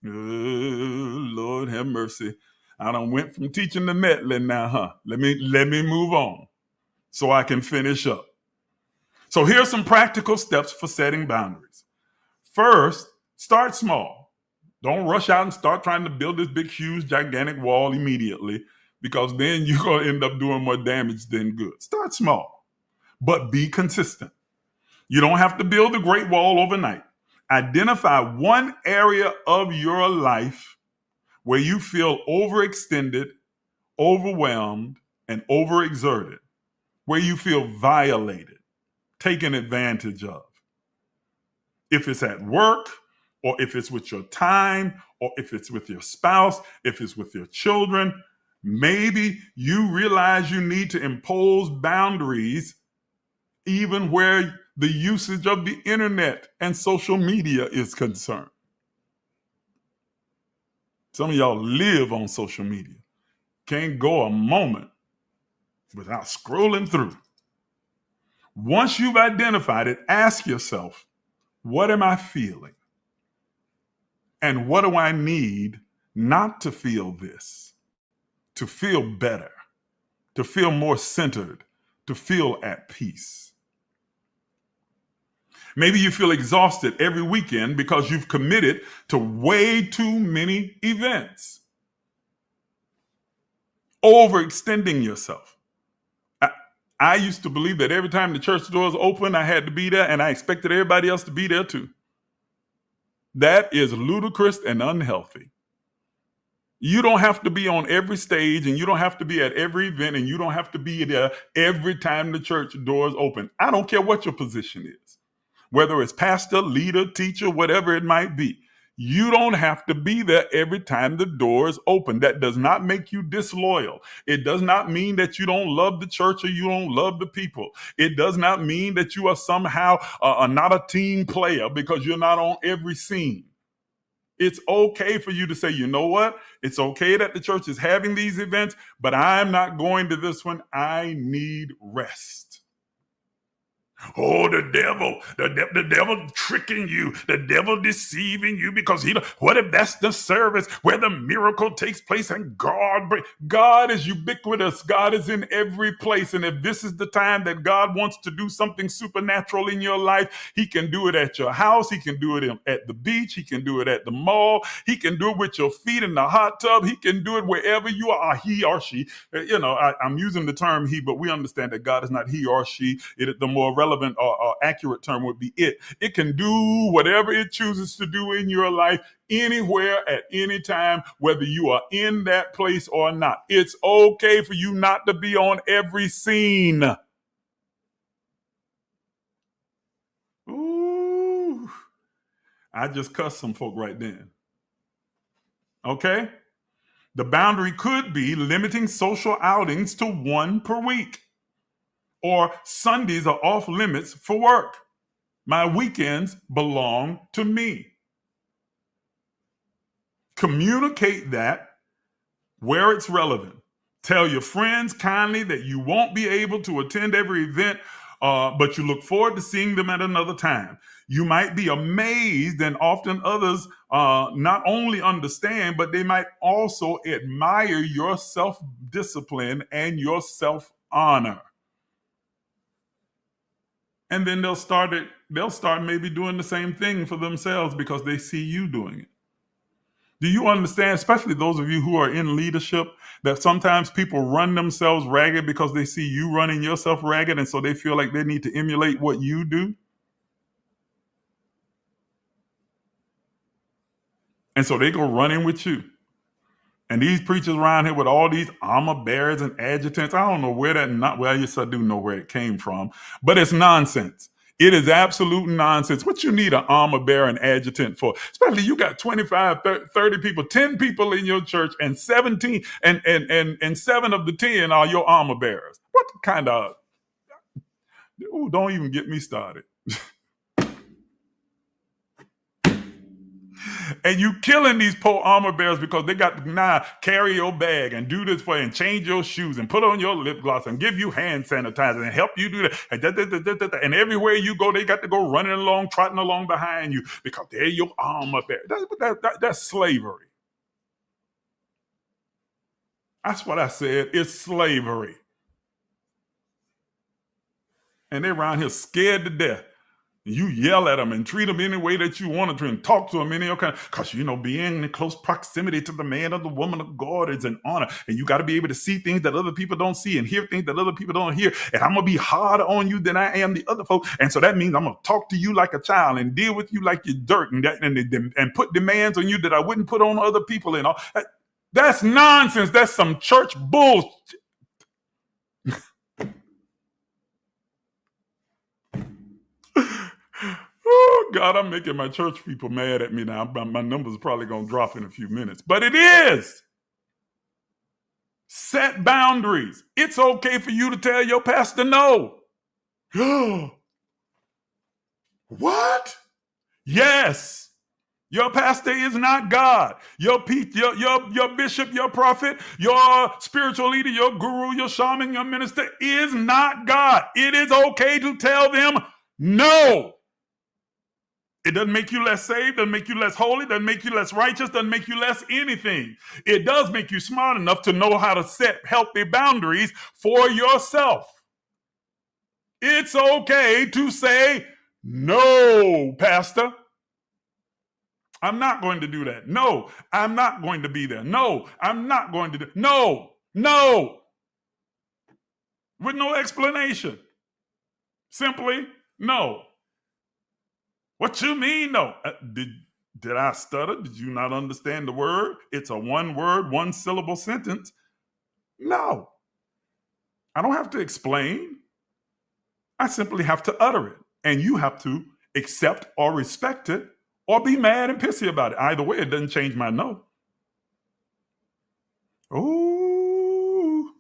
Oh, Lord have mercy. I done went from teaching to meddling now, huh? Let me move on so I can finish up. So here's some practical steps for setting boundaries. First, start small. Don't rush out and start trying to build this big, huge, gigantic wall immediately, because then you're going to end up doing more damage than good. Start small, but be consistent. You don't have to build a great wall overnight. Identify one area of your life where you feel overextended, overwhelmed, and overexerted, where you feel violated, taken advantage of. If it's at work, or if it's with your time, or if it's with your spouse, if it's with your children, maybe you realize you need to impose boundaries even where the usage of the internet and social media is concerned. Some of y'all live on social media. Can't go a moment without scrolling through. Once you've identified it, ask yourself, what am I feeling? And what do I need not to feel this? To feel better, to feel more centered, to feel at peace. Maybe you feel exhausted every weekend because you've committed to way too many events. Overextending yourself. I used to believe that every time the church doors open, I had to be there, and I expected everybody else to be there too. That is ludicrous and unhealthy. You don't have to be on every stage, and you don't have to be at every event, and you don't have to be there every time the church doors open. I don't care what your position is, whether it's pastor, leader, teacher, whatever it might be. You don't have to be there every time the doors open. That does not make you disloyal. It does not mean that you don't love the church or you don't love the people. It does not mean that you are somehow not a team player because you're not on every scene. It's okay for you to say, you know what? It's okay that the church is having these events, but I'm not going to this one. I need rest. Oh, the devil tricking you, the devil deceiving you because what if that's the service where the miracle takes place and God is ubiquitous. God is in every place. And if this is the time that God wants to do something supernatural in your life, he can do it at your house. He can do it at the beach. He can do it at the mall. He can do it with your feet in the hot tub. He can do it wherever you are, he or she. I'm using the term he, but we understand that God is not he or she. The more relevant or accurate term would be it. It can do whatever it chooses to do in your life, anywhere, at any time, whether you are in that place or not. It's okay for you not to be on every scene. Ooh, I just cussed some folk right then. Okay? The boundary could be limiting social outings to one per week. Or Sundays are off limits for work. My weekends belong to me. Communicate that where it's relevant. Tell your friends kindly that you won't be able to attend every event, but you look forward to seeing them at another time. You might be amazed, and often others not only understand, but they might also admire your self-discipline and your self-honor. And then they'll start maybe doing the same thing for themselves because they see you doing it. Do you understand, especially those of you who are in leadership, that sometimes people run themselves ragged because they see you running yourself ragged, and so they feel like they need to emulate what you do? And so they go running with you. And these preachers around here with all these armor bearers and adjutants, I don't know where yes, I do know where it came from, but it's nonsense. It is absolute nonsense. What you need an armor bearer and adjutant for? Especially you got 25, 30 people, 10 people in your church, and 17 and 7 of the 10 are your armor bearers. What kind of... Ooh, don't even get me started. And you killing these poor armor bearers because they got to now carry your bag and do this for you and change your shoes and put on your lip gloss and give you hand sanitizer and help you do that. And everywhere you go, they got to go running along, trotting along behind you because they're your armor bearer. That's slavery. That's what I said. It's slavery. And they're around here scared to death. You yell at them and treat them any way that you want to and talk to them any kind. Because, being in close proximity to the man or the woman of God is an honor. And you got to be able to see things that other people don't see and hear things that other people don't hear. And I'm going to be harder on you than I am the other folks. And so that means I'm going to talk to you like a child and deal with you like you're dirt and put demands on you that I wouldn't put on other people and all. That's nonsense. That's some church bullshit. Oh, God, I'm making my church people mad at me now. My numbers are probably going to drop in a few minutes. But it is. Set boundaries. It's okay for you to tell your pastor no. What? Yes. Your pastor is not God. Your bishop, your prophet, your spiritual leader, your guru, your shaman, your minister is not God. It is okay to tell them no. It doesn't make you less saved, doesn't make you less holy, doesn't make you less righteous, doesn't make you less anything. It does make you smart enough to know how to set healthy boundaries for yourself. It's okay to say, no, Pastor. I'm not going to do that. No, I'm not going to be there. No, I'm not going to do. No. With no explanation. Simply, no. What you mean, no? Did I stutter? Did you not understand the word? It's a one-word, one-syllable sentence. No. I don't have to explain. I simply have to utter it. And you have to accept or respect it or be mad and pissy about it. Either way, it doesn't change my no. Ooh,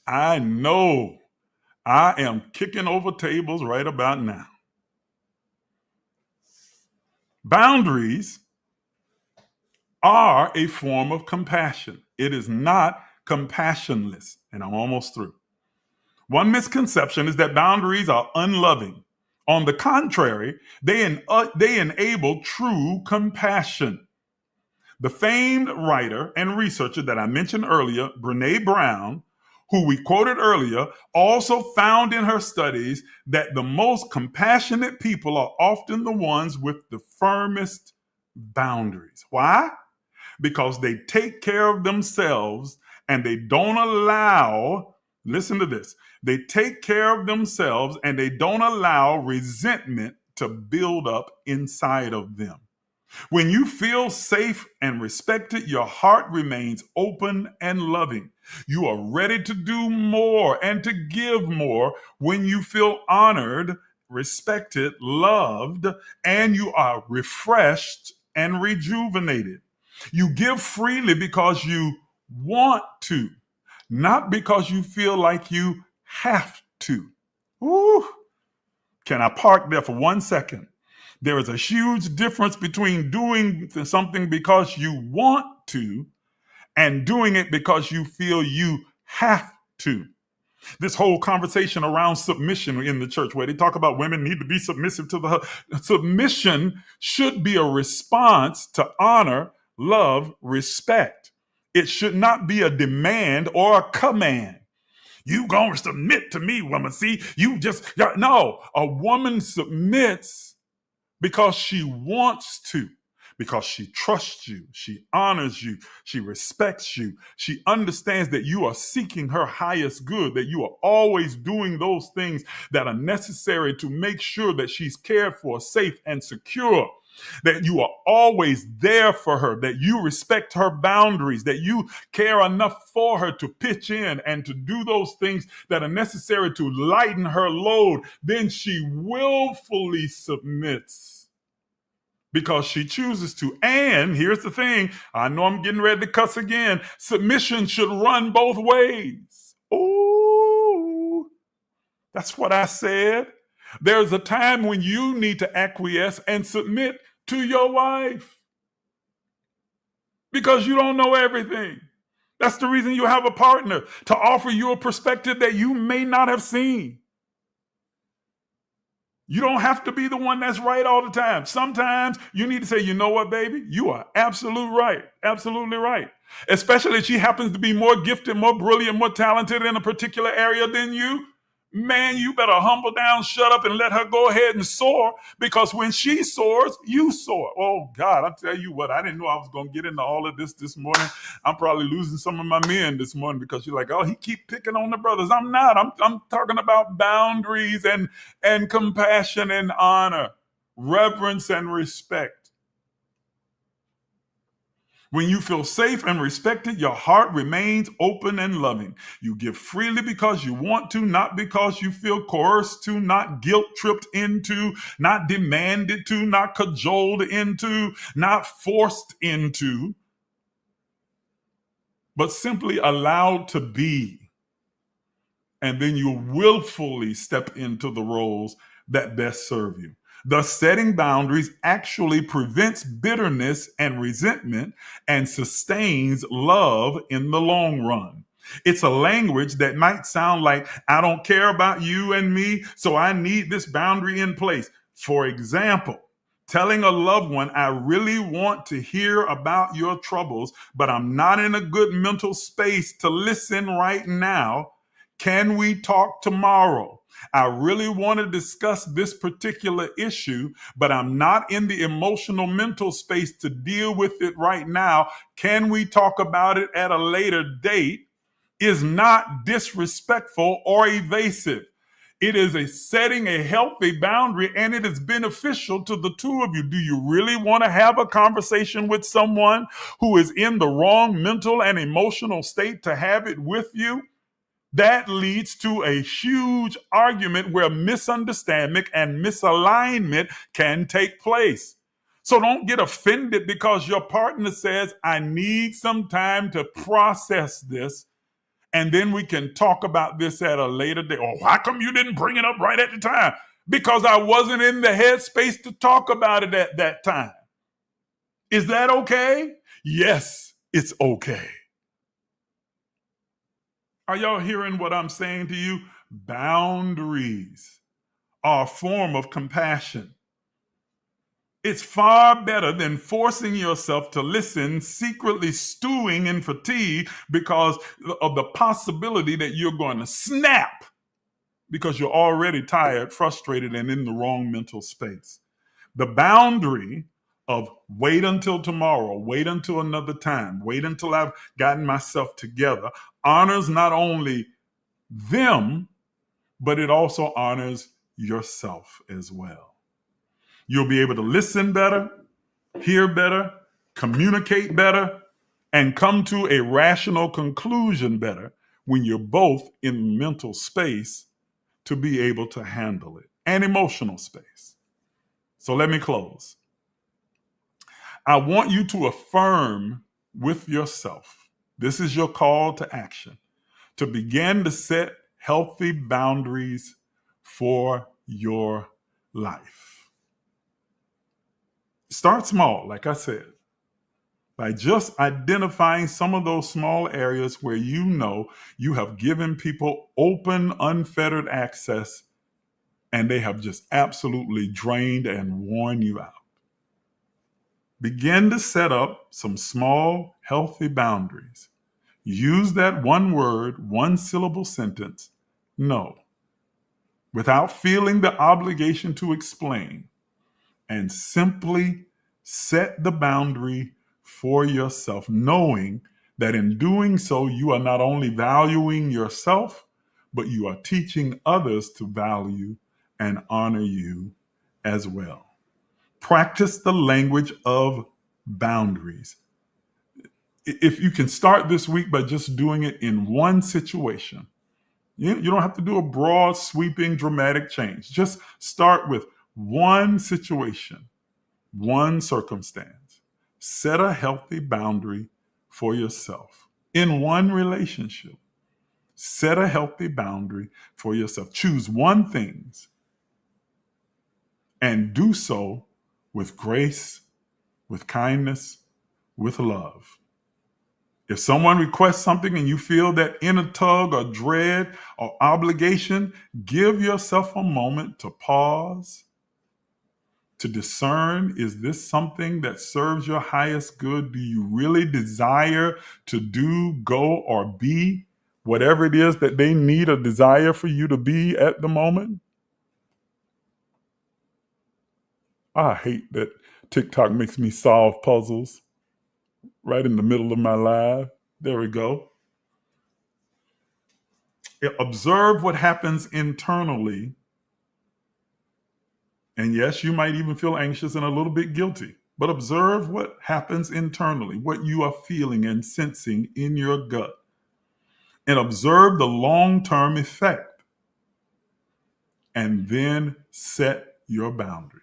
I know I am kicking over tables right about now. Boundaries are a form of compassion. It is not compassionless. And I'm almost through. One misconception is that boundaries are unloving. On the contrary, they enable true compassion. The famed writer and researcher that I mentioned earlier, Brene Brown, who we quoted earlier, also found in her studies that the most compassionate people are often the ones with the firmest boundaries. Why? Because they take care of themselves and they don't allow, listen to this, they take care of themselves and they don't allow resentment to build up inside of them. When you feel safe and respected, your heart remains open and loving. You are ready to do more and to give more when you feel honored, respected, loved, and you are refreshed and rejuvenated. You give freely because you want to, not because you feel like you have to. Ooh. Can I park there for 1 second? There is a huge difference between doing something because you want to and doing it because you feel you have to. This whole conversation around submission in the church, where they talk about women need to be submissive to the submission, should be a response to honor, love, respect. It should not be a demand or a command. You gonna submit to me, woman. See, no. A woman submits because she wants to, because she trusts you, she honors you, she respects you, she understands that you are seeking her highest good, that you are always doing those things that are necessary to make sure that she's cared for, safe, and secure. That you are always there for her, that you respect her boundaries, that you care enough for her to pitch in and to do those things that are necessary to lighten her load. Then she willfully submits because she chooses to. And here's the thing, I know I'm getting ready to cuss again. Submission should run both ways. Ooh, that's what I said. There's a time when you need to acquiesce and submit to your wife because you don't know everything. That's the reason you have a partner, to offer you a perspective that you may not have seen. You don't have to be the one that's right all the time. Sometimes you need to say, you know what, baby? You are absolutely right. Absolutely right. Especially if she happens to be more gifted, more brilliant, more talented in a particular area than you. Man, you better humble down, shut up, and let her go ahead and soar, because when she soars, you soar. Oh, God, I tell you what, I didn't know I was going to get into all of this morning. I'm probably losing some of my men this morning because you're like, oh, he keep picking on the brothers. I'm not. I'm talking about boundaries and compassion and honor, reverence and respect. When you feel safe and respected, your heart remains open and loving. You give freely because you want to, not because you feel coerced to, not guilt-tripped into, not demanded to, not cajoled into, not forced into, but simply allowed to be. And then you willfully step into the roles that best serve you. Thus, setting boundaries actually prevents bitterness and resentment and sustains love in the long run. It's a language that might sound like, I don't care about you and me, so I need this boundary in place. For example, telling a loved one, I really want to hear about your troubles, but I'm not in a good mental space to listen right now. Can we talk tomorrow? I really want to discuss this particular issue, but I'm not in the emotional mental space to deal with it right now. Can we talk about it at a later date? Is not disrespectful or evasive. It is setting a healthy boundary, and it is beneficial to the two of you. Do you really want to have a conversation with someone who is in the wrong mental and emotional state to have it with you? that leads to a huge argument where misunderstanding and misalignment can take place. So don't get offended because your partner says, I need some time to process this, and then we can talk about this at a later date. Or how come you didn't bring it up right at the time? Because I wasn't in the headspace to talk about it at that time. Is that okay? Yes, it's okay. Are y'all hearing what I'm saying to you? Boundaries are a form of compassion. It's far better than forcing yourself to listen, secretly stewing in fatigue because of the possibility that you're going to snap because you're already tired, frustrated, and in the wrong mental space. The boundary of wait until tomorrow, wait until another time, wait until I've gotten myself together honors not only them, but it also honors yourself as well. You'll be able to listen better, hear better, communicate better, and come to a rational conclusion better when you're both in mental space to be able to handle it, and emotional space. So let me close. I want you to affirm with yourself. This is your call to action, to begin to set healthy boundaries for your life. Start small, like I said, by just identifying some of those small areas where you know you have given people open, unfettered access, and they have just absolutely drained and worn you out. Begin to set up some small, healthy boundaries. Use that one word, one syllable sentence, no, without feeling the obligation to explain, and simply set the boundary for yourself, knowing that in doing so, you are not only valuing yourself, but you are teaching others to value and honor you as well. Practice the language of boundaries. If you can start this week by just doing it in one situation, you don't have to do a broad, sweeping, dramatic change. Just start with one situation, one circumstance. Set a healthy boundary for yourself in one relationship. Set a healthy boundary for yourself. Choose one thing and do so with grace, with kindness, with love. If someone requests something and you feel that inner tug or dread or obligation, give yourself a moment to pause, to discern, is this something that serves your highest good? Do you really desire to do, go, or be whatever it is that they need or desire for you to be at the moment? I hate that TikTok makes me solve puzzles right in the middle of my live. There we go. Observe what happens internally. And yes, you might even feel anxious and a little bit guilty, but observe what happens internally, what you are feeling and sensing in your gut. And observe the long-term effect. And then set your boundary.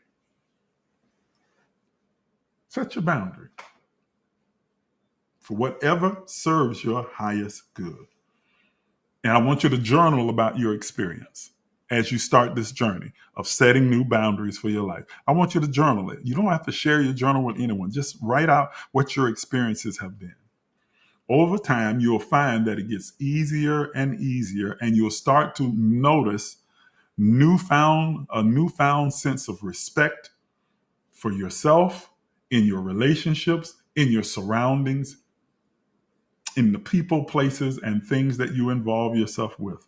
Set your boundary for whatever serves your highest good. And I want you to journal about your experience as you start this journey of setting new boundaries for your life. I want you to journal it. You don't have to share your journal with anyone. Just write out what your experiences have been. Over time, you'll find that it gets easier and easier, and you'll start to notice a newfound sense of respect for yourself, in your relationships, in your surroundings, in the people, places, and things that you involve yourself with.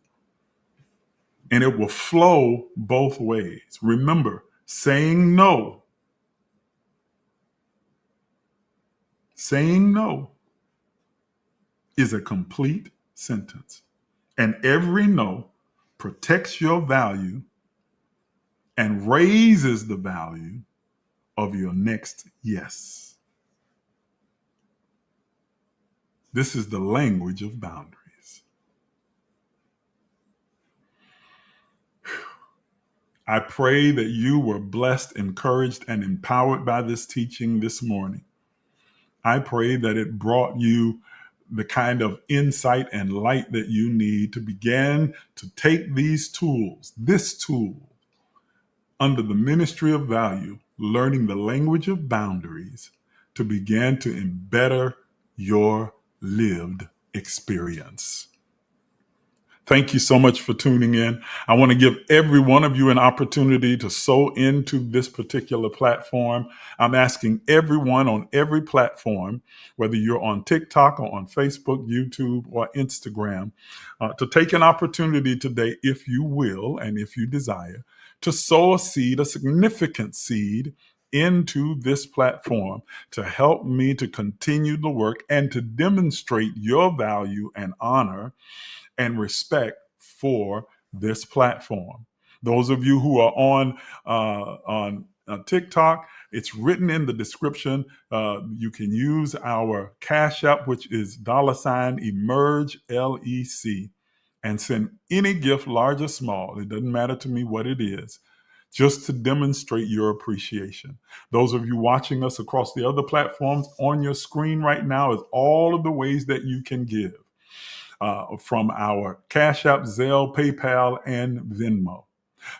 And it will flow both ways. Remember, saying no is a complete sentence. And every no protects your value and raises the value of your next yes. This is the language of boundaries. I pray that you were blessed, encouraged, and empowered by this teaching this morning. I pray that it brought you the kind of insight and light that you need to begin to take these tools, this tool, under the ministry of value, learning the language of boundaries, to begin to embed your lived experience. Thank you so much for tuning in. I want to give every one of you an opportunity to sow into this particular platform. I'm asking everyone on every platform, whether you're on TikTok or on Facebook, YouTube, or Instagram, to take an opportunity today, if you will, and if you desire, to sow a seed, a significant seed, into this platform to help me to continue the work and to demonstrate your value and honor and respect for this platform. Those of you who are on TikTok, it's written in the description. You can use our CashApp, which is $emergelec, and send any gift, large or small. It doesn't matter to me what it is, just to demonstrate your appreciation. Those of you watching us across the other platforms, on your screen right now is all of the ways that you can give. From our CashApp, Zelle, PayPal, and Venmo.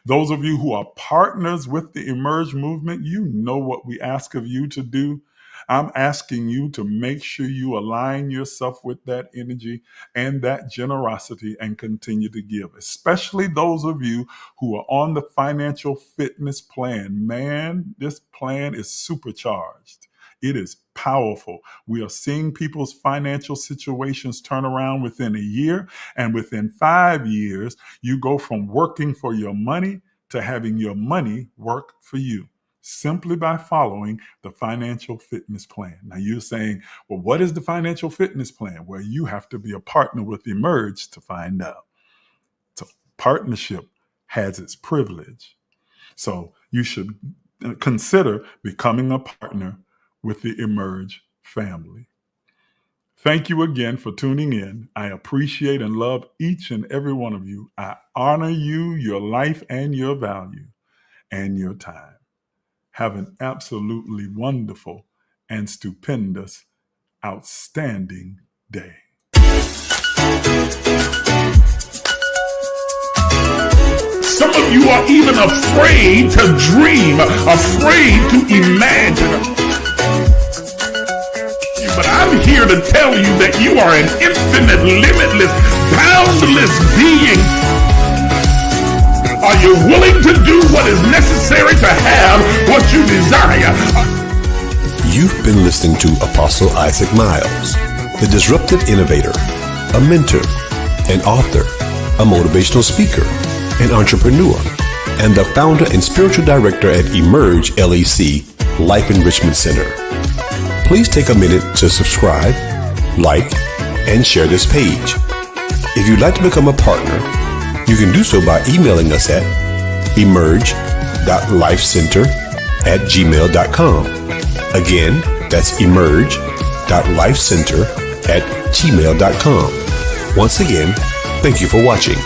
Those of you who are partners with the Emerge movement, you know what we ask of you to do. I'm asking you to make sure you align yourself with that energy and that generosity and continue to give, especially those of you who are on the financial fitness plan. Man, this plan is supercharged. It is powerful. We are seeing people's financial situations turn around within a year, and within 5 years, you go from working for your money to having your money work for you, simply by following the financial fitness plan. Now you're saying, well, what is the financial fitness plan? Well, you have to be a partner with Emerge to find out. So partnership has its privilege. So you should consider becoming a partner with the Emerge family. Thank you again for tuning in. I appreciate and love each and every one of you. I honor you, your life, and your value, and your time. Have an absolutely wonderful and stupendous, outstanding day. Some of you are even afraid to dream, afraid to imagine. But I'm here to tell you that you are an infinite, limitless, boundless being. Are you willing to do what is necessary to have what you desire? You've been listening to Apostle Isaac Miles, the disruptive innovator, a mentor, an author, a motivational speaker, an entrepreneur, and the founder and spiritual director at emergelec Life Enrichment Center. Please take a minute to subscribe, like, and share this page. If you'd like to become a partner, you can do so by emailing us at emerge.lifecenter@gmail.com. Again, that's emerge.lifecenter@gmail.com. Once again, thank you for watching.